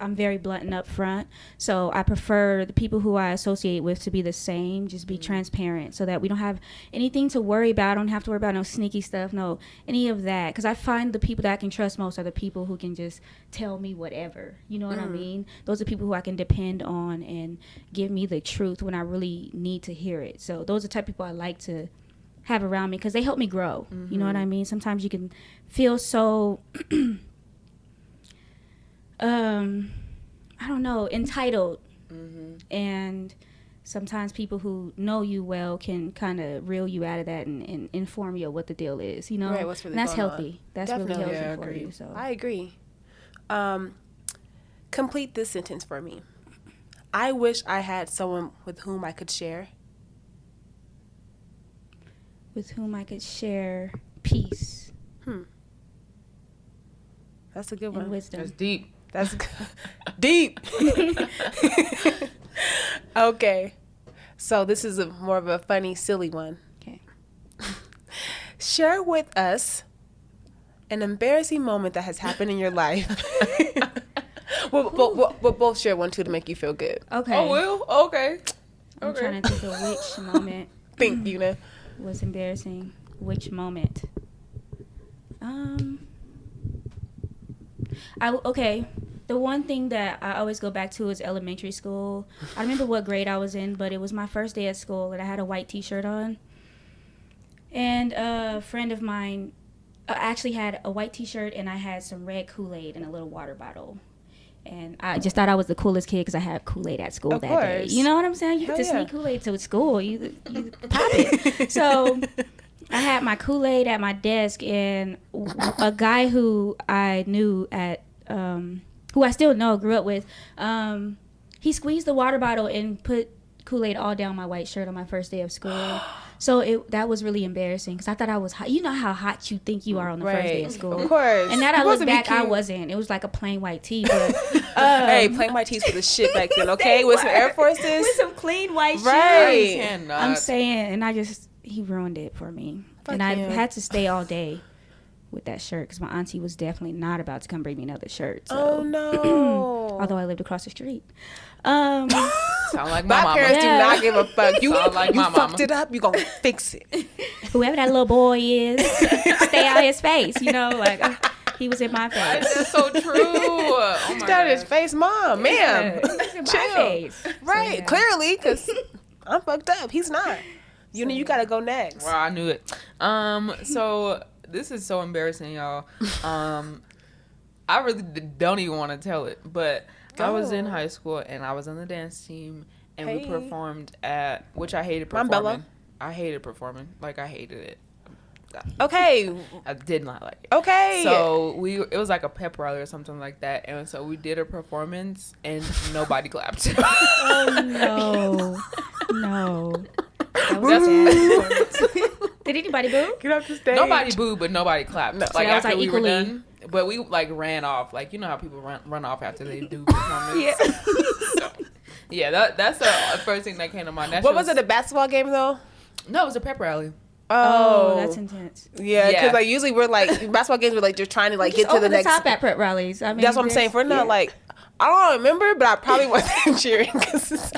I'm very blunt and upfront. So I prefer the people who I associate with to be the same, just be transparent so that we don't have anything to worry about. I don't have to worry about no sneaky stuff, no any of that. Because I find the people that I can trust most are the people who can just tell me whatever. You know what I mean? Those are people who I can depend on and give me the truth when I really need to hear it. So those are the type of people I like to have around me because they help me grow. You know what I mean? Sometimes you can feel so... I don't know, entitled. And sometimes people who know you well can kind of reel you out of that and inform you of what the deal is, you know? Right, what's really and that's going healthy. on. That's Definitely. really Yeah, healthy I for agree. you. So I agree. Complete this sentence for me. I wish I had someone with whom I could share. with whom I could share peace That's a good and one. wisdom. That's deep. That's deep. Okay. So this is more of a funny, silly one. Okay. Share with us an embarrassing moment that has happened in your life. We'll both share one too to make you feel good. Okay. Oh, well, okay. I'm trying to think of which moment Think, Una. was embarrassing. Which moment? Okay. The one thing that I always go back to is elementary school. I remember what grade I was in, but it was my first day at school, and I had a white T-shirt on. And a friend of mine actually had a white T-shirt, and I had some red Kool-Aid in a little water bottle. And I just thought I was the coolest kid because I had Kool-Aid at school that day. You know what I'm saying? You get to sneak Kool-Aid to school. You pop it. So I had my Kool-Aid at my desk, and a guy who I knew at who I still know, grew up with, he squeezed the water bottle and put Kool-Aid all down my white shirt on my first day of school. So that was really embarrassing because I thought I was hot. You know how hot you think you are on the first day of school. Of course. And now that I look back, I wasn't. It was like a plain white tee. But, hey, plain white tees for the shit back then, okay? With some Air Forces. With some clean white right. shoes. I'm saying, and he ruined it for me. And I had to stay all day with that shirt because my auntie was definitely not about to come bring me another shirt. So. Oh no! Although I lived across the street. Sound like my mama. Parents do not give a fuck. You fucked it up, you gonna fix it. Whoever that little boy is, stay out his face. You know, like he was in my face. That's so true. Oh my God. His face, mom, ma'am. He was in my face. Right, So, clearly, because I'm fucked up. He's not. You know, you gotta go next. Well, I knew it. So this is so embarrassing, y'all. I really don't even want to tell it, but I was in high school and I was on the dance team and we performed at, which I hated performing. I hated performing. Like, I hated it. Okay. I did not like it. Okay. So it was like a pep rally or something like that, and so we did a performance and nobody clapped. Oh no. That was sad. Did anybody boo? Get off the stage. Nobody booed, but nobody clapped. So Like, that was, after like, we were equally- done, but we like ran off. Like, you know how people run off after they do performance. Yeah. So, yeah, that's the first thing that came to mind. That What shit was it? A basketball game though? No, it was a pep rally. Oh, that's intense. Yeah, because Yeah. like usually we're like basketball games. We're like just trying to like get to Over the next. top at prep rallies. I mean, That's what I'm saying. If we're not like, I don't remember, but I probably wasn't cheering because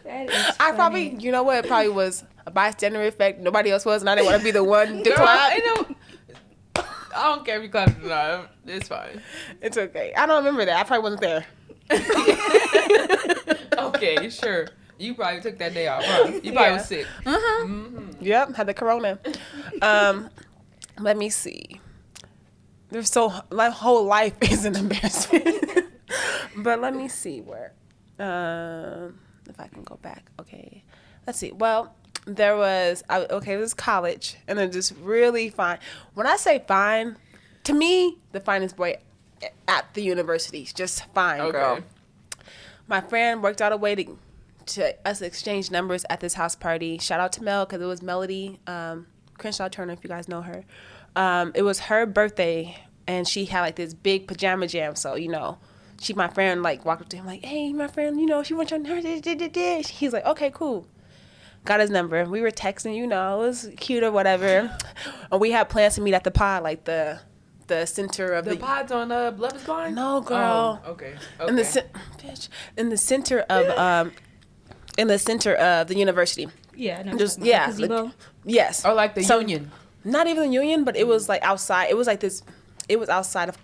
that is I probably, funny. you know what, it probably was a bystander effect. Nobody else was, and I didn't want to be the one to Girl, clap. I don't care if you clap or not. It's fine. It's okay. I don't remember that. I probably wasn't there. Okay, sure. You probably took that day off, huh? You probably was sick. Yep, had the corona. Let me see. My whole life is an embarrassment. But let me see where. If I can go back. Okay. Let's see. Well, there was, it was college, and they're just really fine. When I say fine, to me, the finest boy at the university is just fine, girl. My friend worked out a way to us exchange numbers at this house party. Shout out to Mel, because it was Melody Crenshaw Turner, if you guys know her. It was her birthday, and she had like this big pajama jam. So, you know, my friend like walked up to him like, hey, my friend, you know, she wants your number. He's like, okay, cool. Got his number. We were texting, you know, it was cute or whatever. And we had plans to meet at the pod, like the center of The pod's on Love is Blind? No, girl. Oh, okay. In the center of the university. Yeah, no, Just like yeah. gazebo. Yes. Or like the Union. Not even the Union, but it was like outside. It was like this. It was outside of.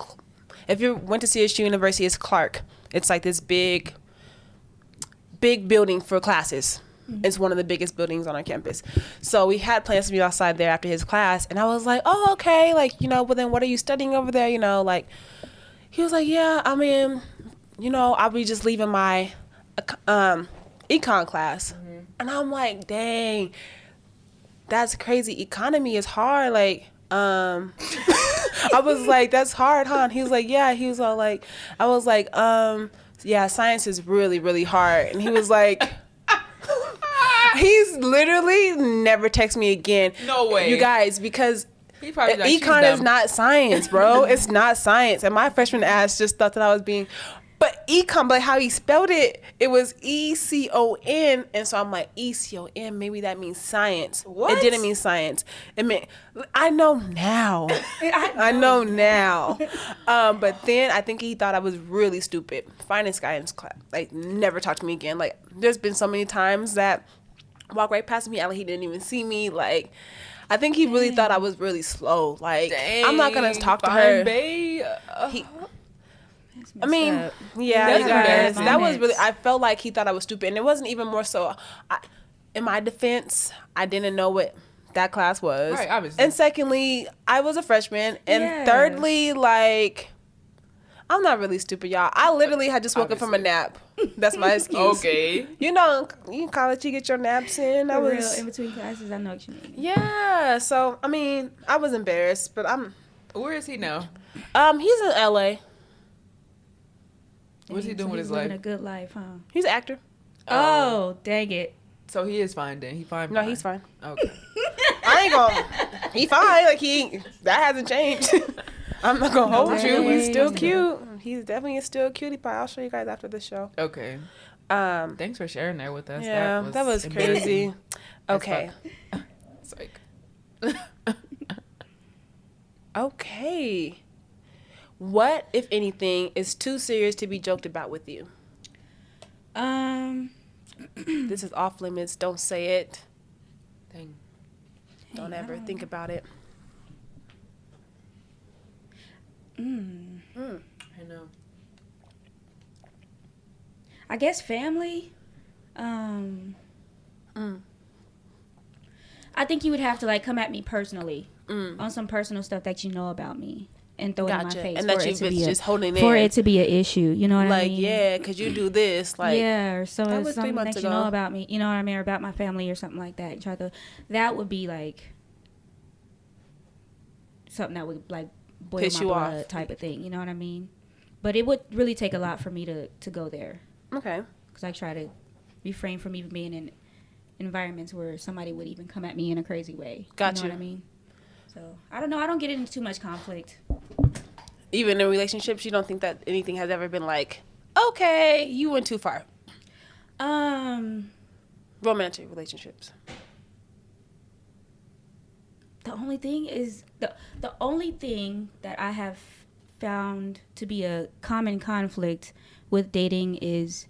If you went to CSU University, it's Clark. It's like this big building for classes. Mm-hmm. It's one of the biggest buildings on our campus. So we had plans to meet outside there after his class, and I was like, oh, okay, like, you know, well then what are you studying over there? You know, like, he was like, yeah, I mean, you know, I'll be just leaving my econ class. Mm-hmm. And I'm like, dang, that's crazy. Economy is hard. Like, I was like, that's hard, huh? And he was like, yeah. He was all like, I was like, yeah, science is really, really hard. And he was like, he's literally never texted me again. No way. You guys, because He probably like, econ is not science, bro. It's not science. And my freshman ass just thought that I was being, but econ, but how he spelled it, it was ECON, and so I'm like, ECON, maybe that means science. What? It didn't mean science. It meant, I know now. I know now. But then I think he thought I was really stupid. Finance guy in his class, like, never talked to me again. Like, there's been so many times that walk right past me, like he didn't even see me. Like, I think he really thought I was really slow. Like, I'm not gonna talk to her. I mean, that was really, I felt like he thought I was stupid, and it wasn't even more so. In my defense, I didn't know what that class was. Right, obviously. And secondly, I was a freshman, and thirdly, like, I'm not really stupid, y'all. I literally had just woken up from a nap. That's my excuse. Okay. You know, in college, you get your naps in. I was real in between classes. I know what you mean. Yeah. So, I mean, I was embarrassed, but Where is he now? He's in LA. What's he doing with his living life? a good life, huh? He's an actor. Oh, dang it. So he is fine then. He fine. No, he's fine. Okay. I ain't gonna. He fine. Like, that hasn't changed. I'm not gonna hold you. He's still cute. He's definitely still a cutie pie. I'll show you guys after the show. Okay. Thanks for sharing that with us. Yeah, that was crazy. Okay. It's like. Okay. What, if anything, is too serious to be joked about with you? This is off limits. Don't say it. Dang. Don't ever think about it. I know. I guess family. I think you would have to like come at me personally on some personal stuff that you know about me and throw it in my face, and that for you it to be just holding for in. it to be an issue. You know what I mean? Like, yeah, because you do this. Like, yeah, or so that it's was 3 something months that you ago. know about me. You know what I mean? Or about my family or something like that. That would be like something that would like boil Piss my you blood off. type of thing. You know what I mean? But it would really take a lot for me to go there. Okay. Because I try to refrain from even being in environments where somebody would even come at me in a crazy way. Got You know you. what I mean? So, I don't know. I don't get into too much conflict. Even in relationships, you don't think that anything has ever been like, okay, you went too far. Romantic relationships. The only thing is the only thing that I have found to be a common conflict with dating is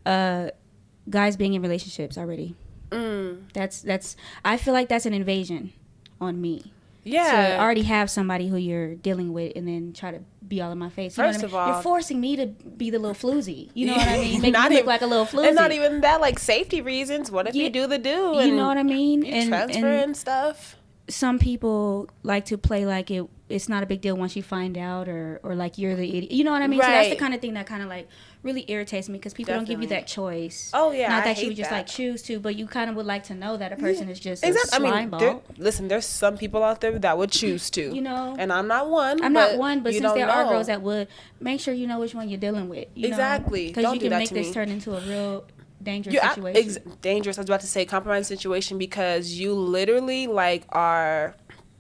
guys being in relationships already. That's I feel like that's an invasion on me. Yeah. To already have somebody who you're dealing with and then try to be all in my face. You know First what I of mean? all, you're forcing me to be the little floozy. You know what I mean? Make Not me look even- like a little floozy. And not even that, like, safety reasons. What if you do the do? You know what I mean? You transfer and stuff. Some people like to play like it's not a big deal once you find out or like you're the idiot. You know what I mean? So that's the Right. kind of thing that kind of like really irritates me because people don't give you Definitely. that choice. Oh, yeah, Not I that you hate would just that. like choose to, but you kind of would like to know that a person is just Exactly. a slime ball. Listen, there's some people out there that would choose to. You know? And I'm not one. I'm not one, but you since don't there are know. girls that would, make sure you know which one you're dealing with. You Exactly. Because Don't you do can that make to this me. turn into a real dangerous situation. Dangerous. I was about to say compromising situation because you literally like are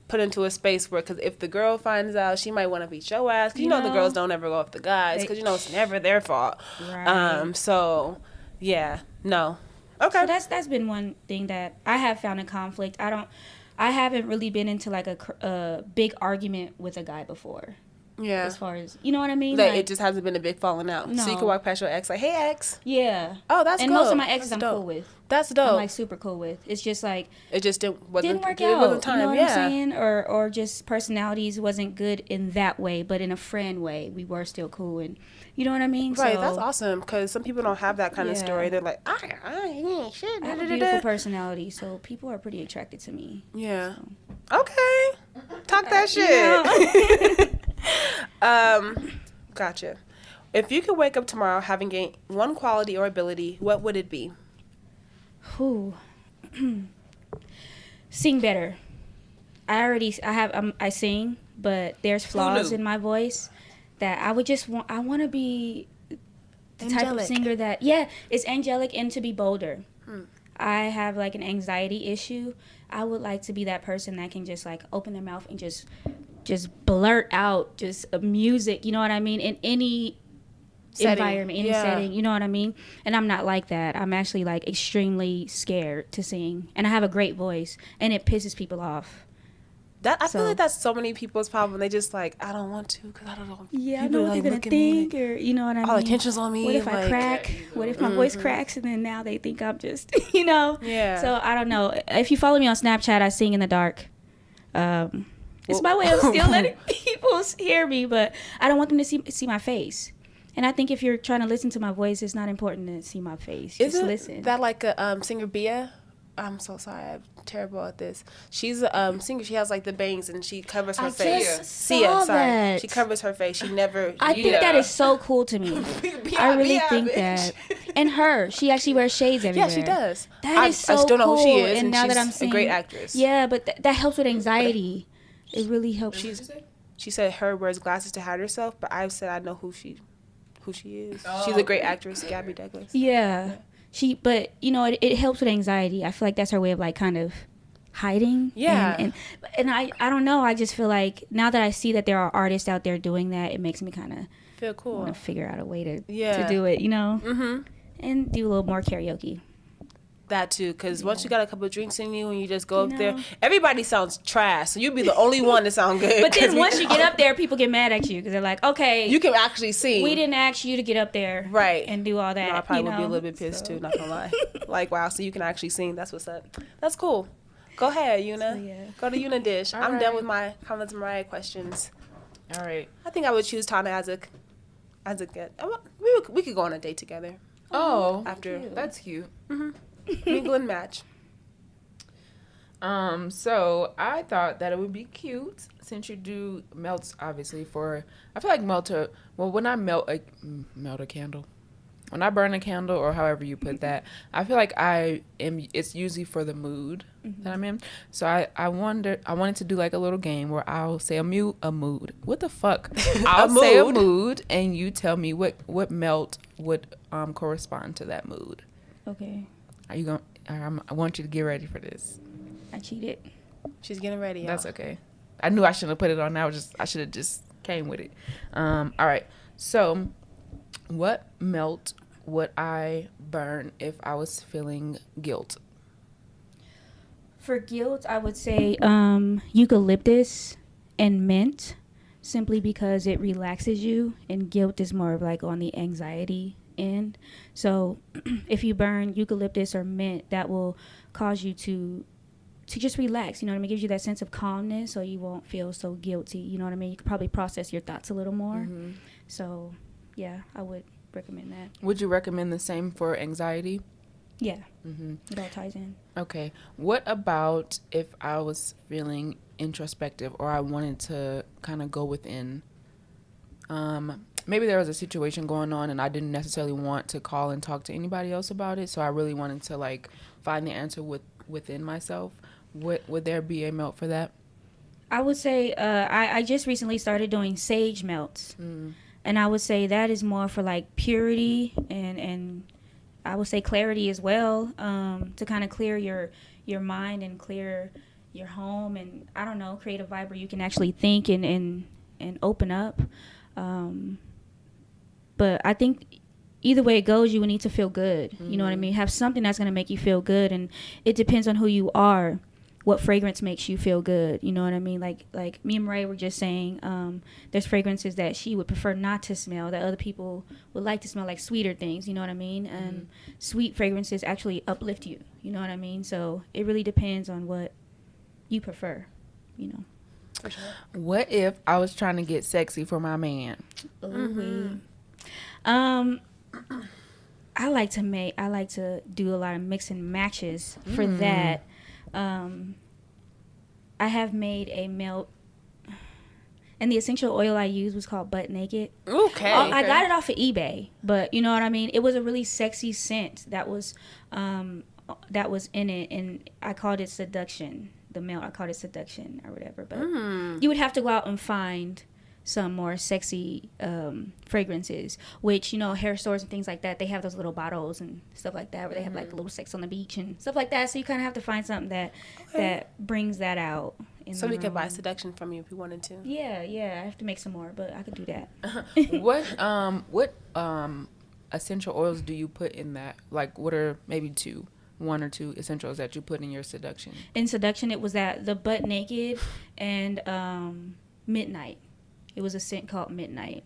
put into a space where, because if the girl finds out, she might want to beat your ass. 'Cause you know the girls don't ever go off the guys because you know it's never their fault. Right. So yeah, no. Okay. So that's been one thing that I have found in conflict. I haven't really been into like a big argument with a guy before. Yeah. As far as, you know what I mean? Like, it just hasn't been a big falling out. So you No. can walk past your ex like, hey, ex. Yeah. Oh, that's and cool. most of my exes That's I'm dope. cool with. That's dope. I'm like super cool with. It's just like It just didn't work it out. wasn't Time. You know what Yeah. I'm saying? Or just personalities wasn't good in that way, but in a friend way, we were still cool. And you know what I mean? Right, So, that's awesome because some people don't have that kind of Yeah. story. They're like, I ain't shit. I have a beautiful personality, so people are pretty attracted to me. Yeah. Okay. Talk that shit. Gotcha. If you could wake up tomorrow having gained one quality or ability, what would it be? Who? Sing better. I sing, but there's flaws knew? in my voice that I would just want. I want to be the type of Angelic. singer that, it's angelic and to be bolder. I have like an anxiety issue, I would like to be that person that can just like open their mouth and just blurt out just music, you know what I mean, in any environment, any setting, you know what I mean? And I'm not like that. I'm actually like extremely scared to sing, and I have a great voice, and it pisses people off. I feel like that's so many people's problem. They just like, I don't want to because I don't know. Yeah, I know what they're gonna think, or you know what I mean. All attention's on me. What if I crack? What if my voice cracks, and then now they think I'm just, you know? Yeah. So I don't know. If you follow me on Snapchat, I sing in the dark. It's my way of still letting people hear me, but I don't want them to see my face. And I think if you're trying to listen to my voice, it's not important to see my face. Just listen. That like a singer Bia? I'm so sorry, I'm terrible at this. She's a singer. She has like the bangs and she covers her face. Sia, sorry. She covers her face. She never. I think that is so cool to me. I really think that. And she actually wears shades everywhere. Yeah, she does. That is so cool. I still know who she is, and now she's that I'm seeing, a great actress. Yeah, but that helps with anxiety. It really helps. She said her wears glasses to hide herself, but I've said I know who she is. She's a great actress, Gabby Douglas. Yeah. But you know, it helps with anxiety. I feel like that's her way of like kind of hiding. Yeah. And I don't know. I just feel like now that I see that there are artists out there doing that, it makes me kind of feel cool. Want to figure out a way to do it, you know? Mm-hmm. And do a little more karaoke. That too, because once you got a couple of drinks in you and you just go up there, everybody sounds trash. So you'll be the only one to sound good. But then once you get up there, people get mad at you because they're like, okay, you can actually sing. We didn't ask you to get up there, right, and do all that. No, I probably would be a little bit pissed too. Not gonna lie. Like, wow, so you can actually sing. That's what's up. That's cool. Go ahead, Una. So, Go to UnaDish. I'm right. done with my comments and Mariah questions. All right. I think I would choose Tana as a good. We could go on a date together. Oh, after that's cute. Mm-hmm. Mingle and match. So I thought that it would be cute since you do Meltz, obviously. I feel like when I melt a candle, when I burn a candle or however you put that, I feel like it's usually for the mood that I'm in. So I wanted to do like a little game where I'll say a mood. What the fuck? I'll say a mood and you tell me what melt would correspond to that mood. Okay. Are you going? I want you to get ready for this. I cheated. She's getting ready. Y'all. That's okay. I knew I shouldn't have put it on. I should have just came with it. All right. So, what melt would I burn if I was feeling guilt? For guilt, I would say eucalyptus and mint, simply because it relaxes you, and guilt is more of like on the anxiety end. So if you burn eucalyptus or mint, that will cause you to just relax, you know what I mean? It gives you that sense of calmness so you won't feel so guilty, you know what I mean? You could probably process your thoughts a little more. Mm-hmm. So yeah, I would recommend that. Would you recommend the same for anxiety? Yeah. Mm-hmm. It all ties in. Okay. What about if I was feeling introspective or I wanted to kind of go within? Maybe there was a situation going on and I didn't necessarily want to call and talk to anybody else about it, so I really wanted to like find the answer within myself. Would there be a melt for that? I would say I just recently started doing sage melts, and I would say that is more for like purity and I would say clarity as well, to kind of clear your mind and clear your home, and I don't know, create a vibe where you can actually think and open up. But I think either way it goes, you will need to feel good. You know what I mean? Have something that's going to make you feel good. And it depends on who you are, what fragrance makes you feel good. You know what I mean? Like me and Mariah were just saying, there's fragrances that she would prefer not to smell that other people would like to smell, like sweeter things. You know what I mean? And sweet fragrances actually uplift you. You know what I mean? So it really depends on what you prefer, you know. For sure. What if I was trying to get sexy for my man? I like to do a lot of mix and matches for that. I have made a melt, and the essential oil I used was called Butt Naked. Okay. I got it off of eBay, but you know what I mean? It was a really sexy scent that was in it, and I called it Seduction. The melt, I called it Seduction or whatever, but you would have to go out and find some more sexy fragrances, which, you know, hair stores and things like that, they have those little bottles and stuff like that where they have like a little sex on the beach and stuff like that. So you kind of have to find something that brings that out. Somebody could buy seduction from you if you wanted to. Yeah, I have to make some more, but I could do that. What essential oils do you put in that? Like, what are maybe one or two essentials that you put in your seduction? In seduction, it was the butt naked and midnight. It was a scent called Midnight.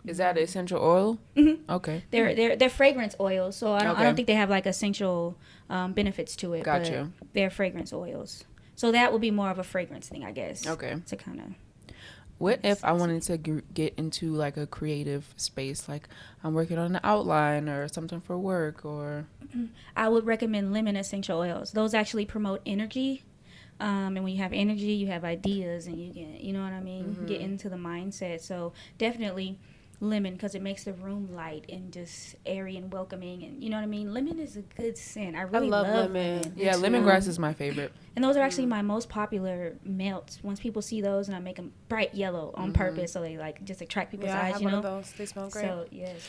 Is that an essential oil? Mm-hmm. Okay. They're fragrance oils, so I don't think they have like essential benefits to it. Gotcha. But they're fragrance oils, so that would be more of a fragrance thing, I guess. Okay. To kind of. What if I wanted to get into like a creative space, like I'm working on an outline or something for work, or? I would recommend lemon essential oils. Those actually promote energy. And when you have energy, you have ideas, and you get, you know what I mean, get into the mindset. So definitely lemon, because it makes the room light and just airy and welcoming, and you know what I mean. Lemon is a good scent. I really love lemon. Yeah, lemongrass is my favorite. And those are actually my most popular melts. Once people see those, and I make them bright yellow on purpose, so they like just attract people's eyes. I have you know, one of those. They smell great. So yes.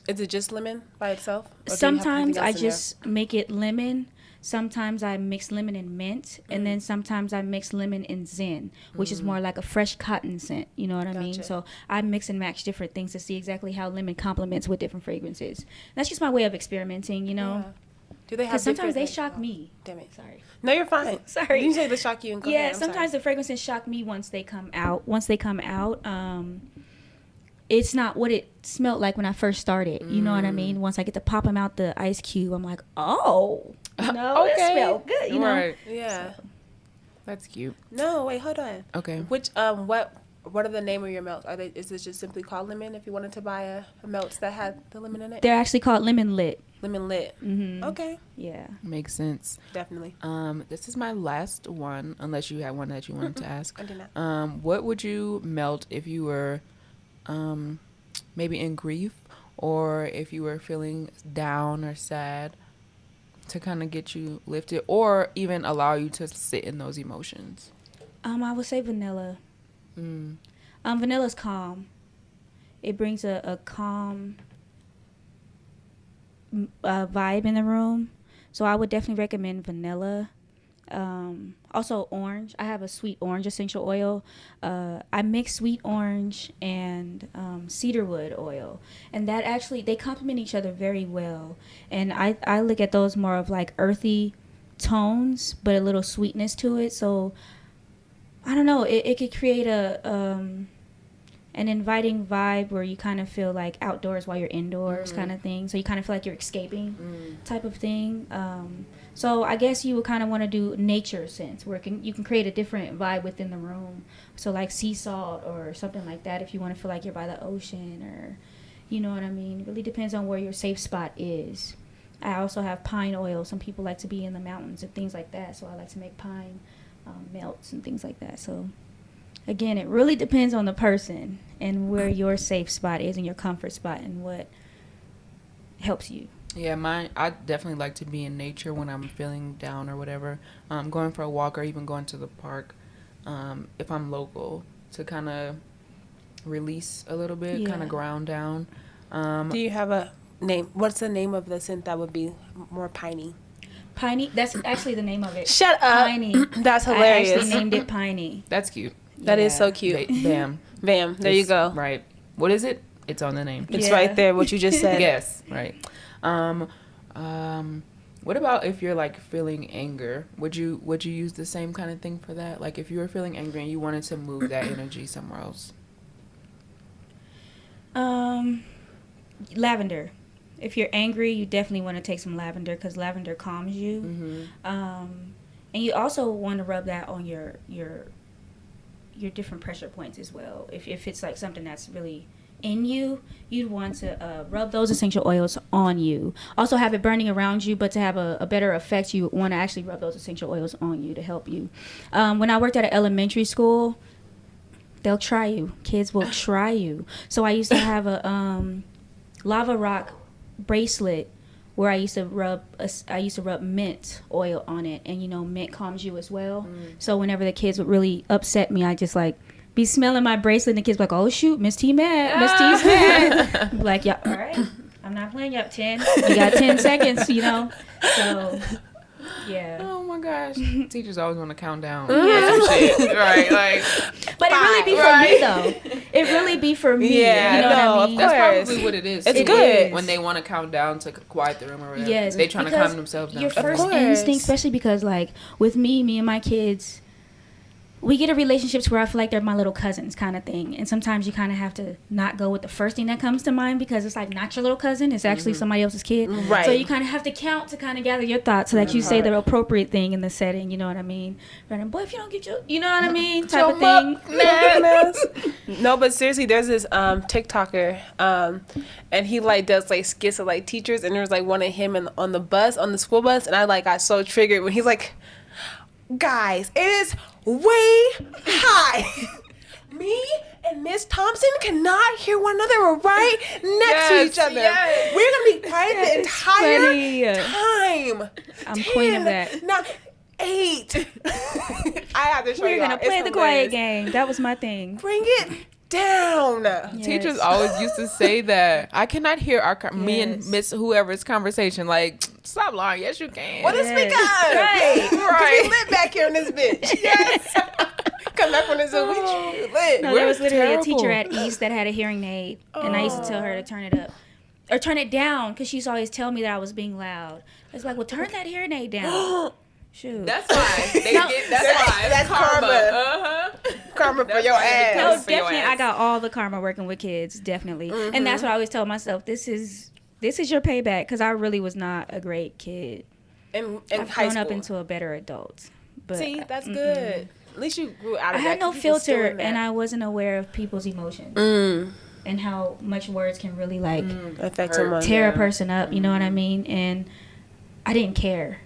Is it just lemon by itself? Sometimes I just make it lemon. Sometimes I mix lemon and mint, and then sometimes I mix lemon and zen, which is more like a fresh cotton scent. You know what I mean? So I mix and match different things to see exactly how lemon complements with different fragrances. That's just my way of experimenting, you know? Yeah. Do they have? Because sometimes they shock me. Damn it! Sorry. No, you're fine. Sorry. You say they shock you and go ahead. Sometimes the fragrances shock me once they come out. It's not what it smelled like when I first started. You know what I mean? Once I get to pop them out the ice cube, I'm like, oh, no, it smelled good, you know? Right. Yeah. So, that's cute. No, wait, hold on. Okay. Which what are the name of your melts? Is it just simply called lemon? If you wanted to buy a melts that had the lemon in it, They're actually called lemon lit. Lemon lit. Mm-hmm. Okay. Yeah. Makes sense. Definitely. This is my last one, unless you had one that you wanted to ask. I did not. What would you melt if you were maybe in grief, or if you were feeling down or sad, to kind of get you lifted, or even allow you to sit in those emotions? I would say vanilla. Vanilla's calm. It brings a calm vibe in the room. So I would definitely recommend vanilla. Also orange. I have a sweet orange essential oil. I mix sweet orange and cedarwood oil, and that actually, they complement each other very well. And I look at those more of like earthy tones, but a little sweetness to it. So I don't know, it could create an inviting vibe where you kind of feel like outdoors while you're indoors, kind of thing. So you kind of feel like you're escaping, type of thing. So I guess you would kind of want to do nature scents, where you can create a different vibe within the room. So like sea salt or something like that, if you want to feel like you're by the ocean, or you know what I mean. It really depends on where your safe spot is. I also have pine oil. Some people like to be in the mountains and things like that, so I like to make pine melts and things like that. So again, it really depends on the person and where your safe spot is and your comfort spot and what helps you. Yeah, I definitely like to be in nature when I'm feeling down or whatever. Going for a walk, or even going to the park, if I'm local, to kind of release a little bit, kind of ground down. Do you have a name? What's the name of the scent that would be more piney? Piney? That's actually the name of it. Shut up. Piney. That's hilarious. I actually named it Piney. That's cute. That is so cute. Bam. Bam. There you go. Right. What is it? It's on the name. It's right there, what you just said. Yes. Right. What about if you're like feeling anger? Would you use the same kind of thing for that? Like if you were feeling angry and you wanted to move that energy somewhere else? Lavender. If you're angry, you definitely want to take some lavender, because lavender calms you. And you also want to rub that on your different pressure points as well. If it's like something that's really in you, you'd want to rub those essential oils on you. Also have it burning around you, but to have a better effect, you want to actually rub those essential oils on you to help you. When I worked at an elementary school, they'll try you. Kids will try you. So I used to have a lava rock bracelet where I used to rub mint oil on it, and mint calms you as well. So whenever the kids would really upset me, I just like be smelling my bracelet, and the kids be like, "Oh shoot, Miss T mad, Miss T's mad." Be like, "Yeah, all right, I'm not playing. You up 10. You got 10 seconds, you know." So, yeah. Oh my gosh, teachers always want to count down. Yeah. Some shit, right? Like, But it really be for me though. It really be for me. Yeah, you know no, what I mean? of course. that's probably what it is. It's too. good. When they want to count down to quiet the room or whatever. Yes, They trying to because calm themselves down. Your Of first course. instinct, especially because like with me and my kids, we get in relationships where I feel like they're my little cousins kind of thing. And sometimes you kind of have to not go with the first thing that comes to mind because it's like not your little cousin. It's actually somebody else's kid. Right. So you kind of have to count to kind of gather your thoughts so that you say the appropriate thing in the setting. You know what I mean? Random boy, if you don't get your, you know what I mean? Type of thing. No, but seriously, there's this TikToker, and he like does like skits of like teachers, and there was like one of him on the school bus, and I like got so triggered when he's like, "Guys, it is way high. Me and Miss Thompson cannot hear one another. We're right next to each other. Yes. We're gonna be quiet the entire funny. time. I'm queen of that. Not 8. I have to show We're you. going to play the quiet game. That was my thing. Bring it down. Yes. Teachers always used to say that. I cannot hear me and Miss whoever's conversation. Like, stop lying. Yes, you can. What is Yes. speak up? Right. We lit back here in this bitch. Yes. Come back from the Zoom. We lit. No, there was literally terrible. a teacher at East that had a hearing aid, and I used to tell her to turn it up or turn it down because she used to always tell me that I was being loud. It's like, well, turn that hearing aid down. Shoot. That's why. That's karma. Uh-huh. Karma for That's your why they ass. tell No, us for your definitely, ass. I got all the karma working with kids, definitely, and that's what I always tell myself. This is your payback because I really was not a great kid. In I've high grown school. up into a better adult. But See, that's good. At least you grew out I of that. had no 'cause you was still filter, in that. and I wasn't aware of people's emotions and how much words can really like affect Hurt. someone. tear a person up. You know what I mean? And I didn't care.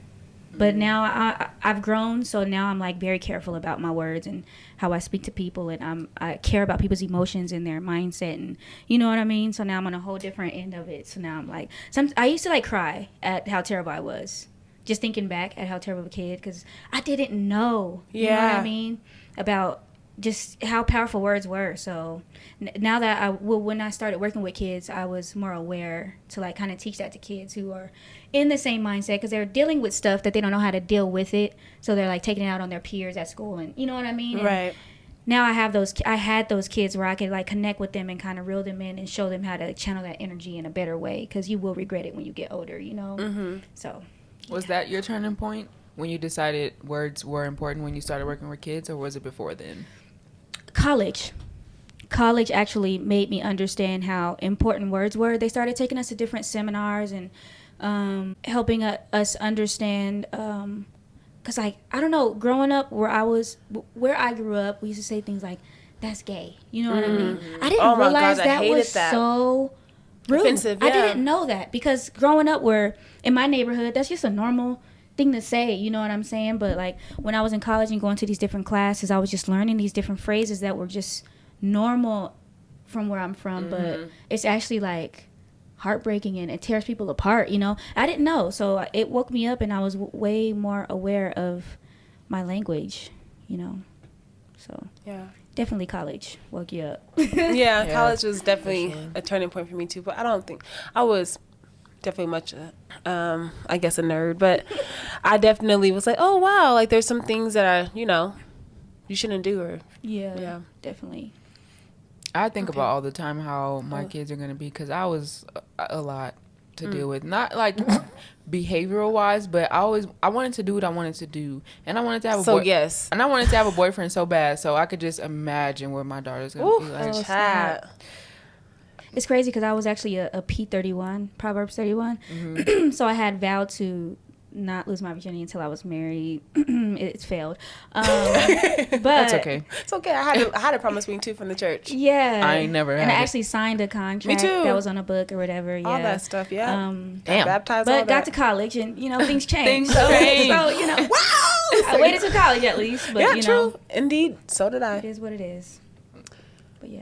But now I've grown, so now I'm like very careful about my words and how I speak to people, and I care about people's emotions and their mindset, and you know what I mean. So now I'm on a whole different end of it. So now I'm like, I used to like cry at how terrible I was, just thinking back at how terrible of a kid because I didn't know. You know what Yeah. I mean? About just how powerful words were. So now that when I started working with kids, I was more aware to like kind of teach that to kids who are in the same mindset because they're dealing with stuff that they don't know how to deal with it. So they're like taking it out on their peers at school, and you know what I mean? And Right. now I had those kids where I could like connect with them and kind of reel them in and show them how to channel that energy in a better way because you will regret it when you get older, you know? So Was that your turning point when you decided words were important when you started working with kids, or was it before then? college actually made me understand how important words were. They started taking us to different seminars and helping us understand because like I don't know, growing up where I grew up, we used to say things like that's gay, you know what I mean? I didn't Oh my realize God, I that hated was that. so rude. Offensive, I yeah. didn't know that because growing up where in my neighborhood that's just a normal thing to say, you know what I'm saying? But like when I was in college and going to these different classes, I was just learning these different phrases that were just normal from where I'm from, but it's actually like heartbreaking and it tears people apart, you know? I didn't know, so it woke me up and I was way more aware of my language, you know? So Yeah. definitely college woke you up. Yeah, Yeah, college was definitely sure. a turning point for me too. But I don't think I was definitely much, I guess, a nerd. But I definitely was like, oh wow, like there's some things that are, you shouldn't do. Or Yeah, definitely. I think about all the time how my kids are going to be because I was a lot to deal with. Not like behavioral wise, but I wanted to do what I wanted to do. And I wanted to have yes. And I wanted to have a boyfriend so bad, so I could just imagine what my daughter's going to be like. Oh, Chat. It's crazy because I was actually a P31, Proverbs 31. So I had vowed to not lose my virginity until I was married. It's failed. But That's okay. It's okay. I had a promise ring too from the church. Yeah. I ain't never And had I it. actually signed a contract Me too. that was on a book or whatever. Yeah. All that stuff. Yeah. Damn. Baptized all But got that. to college and, things changed. Things so, changed. So, I waited till college at least. But, Yeah, true. Indeed. So did I. It is what it is. But, yeah.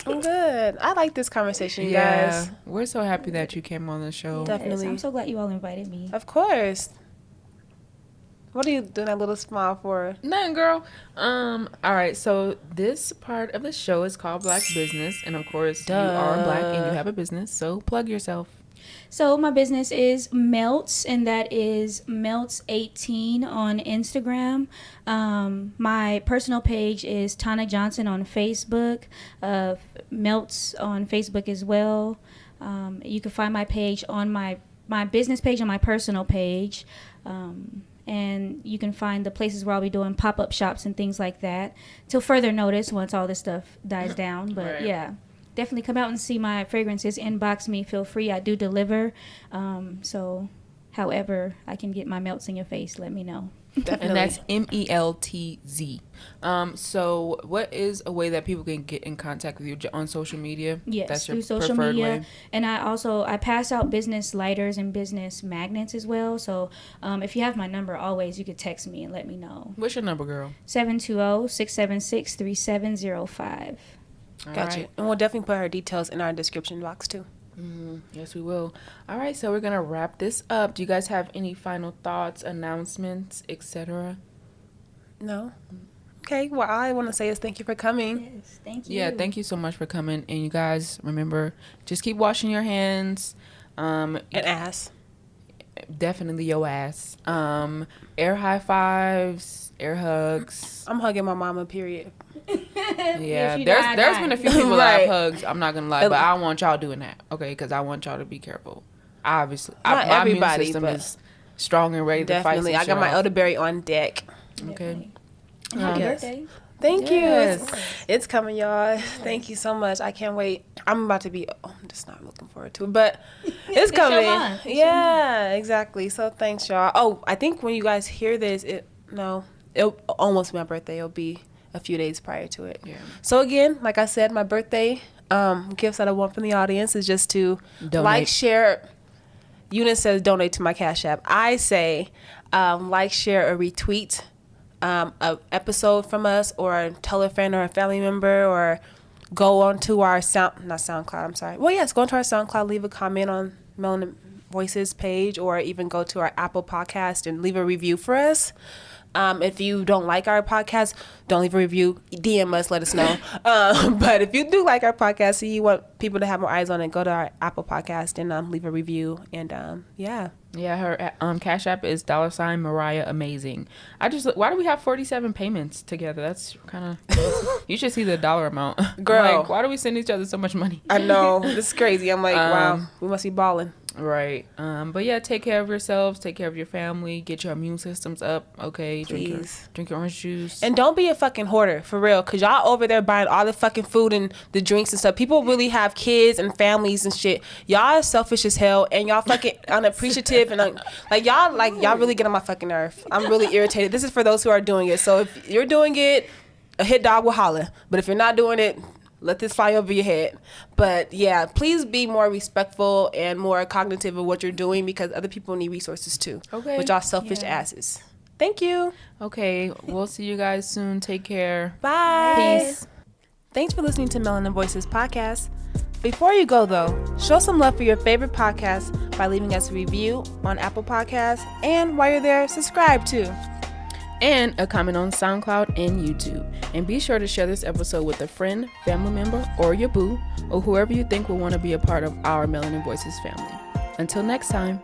I'm good. I like this conversation, you Yeah, guys. we're so happy that you came on the show. Definitely. Yes, I'm so glad you all invited me. Of course. What are you doing that little smile for? Nothing, girl. All right. So this part of the show is called Black Business, and of course, you are Black and you have a business. So plug yourself. So my business is Meltz, and that is Meltz18 on Instagram. My personal page is Tana Johnson on Facebook. Meltz on Facebook as well. You can find my page on my business page on my personal page. And you can find the places where I'll be doing pop-up shops and things like that till further notice once all this stuff dies down. But Right. yeah, definitely come out and see my fragrances. Inbox me, feel free. I do deliver. So however I can get my melts in your face, let me know. Definitely. And that's Meltz. So what is a way that people can get in contact with you on social media? Yes, That's your through social preferred media. way? And I pass out business lighters and business magnets as well. So if you have my number, always you could text me and let me know. What's your number, girl? 720-676-3705. Gotcha. Right. And we'll definitely put her details in our description box too. Yes, we will. All right, so we're gonna wrap this up. Do you guys have any final thoughts, announcements, etc.? No. Okay. Well, all I want to say is thank you for coming. Yes, thank you. Yeah, thank you so much for coming. And you guys, remember, just keep washing your hands. And ass. Definitely your ass. Air high fives, air hugs. I'm hugging my mama. Period. Yeah, you there's die. been a few people that Right. have hugs. I'm not gonna lie, but I don't want y'all doing that, okay? Because I want y'all to be careful. Obviously, Not my everybody, immune system but is strong and ready Definitely. to fight. I got my elderberry on deck. Okay. And happy Yes. birthday. Thank Yes. you. It's coming, y'all. Thank you so much. I can't wait. I'm about to be. Oh, I'm just not looking forward to it, but it's your coming. month. It's your Yeah, exactly. So thanks, y'all. Oh, I think when you guys hear this, it'll almost be my birthday. It'll be a few days prior to it. Yeah. So again, like I said, my birthday gifts that I want from the audience is just to Donate. like, share. Eunice says donate to my Cash App. I say like, share, or retweet a episode from us, or tell a friend or a family member, or go onto our SoundCloud. I'm sorry. Well, yes, go onto our SoundCloud, leave a comment on Melanin Voices page, or even go to our Apple Podcast and leave a review for us. If you don't like our podcast, don't leave a review. DM us, let us know. But if you do like our podcast and you want people to have more eyes on it, go to our Apple Podcast and leave a review. And yeah. Yeah, her Cash App is $Mariah Amazing. Why do we have 47 payments together? That's kind of, you should see the dollar amount. Girl. Like, why do we send each other so much money? I know. This is crazy. I'm like, wow, we must be balling. Right. But yeah, take care of yourselves, take care of your family, get your immune systems up, okay? Please. Drink your orange juice. And don't be a fucking hoarder, for real, because y'all over there buying all the fucking food and the drinks and stuff. People really have kids and families and shit. Y'all are selfish as hell, and y'all fucking unappreciative, and y'all really get on my fucking nerve. I'm really irritated. This is for those who are doing it. So if you're doing it, a hit dog will holler. But if you're not doing it, let this fly over your head. But yeah, please be more respectful and more cognitive of what you're doing, because other people need resources too. Okay. With y'all selfish asses. Thank you. Okay, we'll see you guys soon. Take care. Bye. Peace. Thanks for listening to Melanin Voices podcast. Before you go, though, show some love for your favorite podcast by leaving us a review on Apple Podcasts, and while you're there, subscribe too. And a comment on SoundCloud and YouTube. And be sure to share this episode with a friend, family member, or your boo, or whoever you think will want to be a part of our Melanin Voices family. Until next time.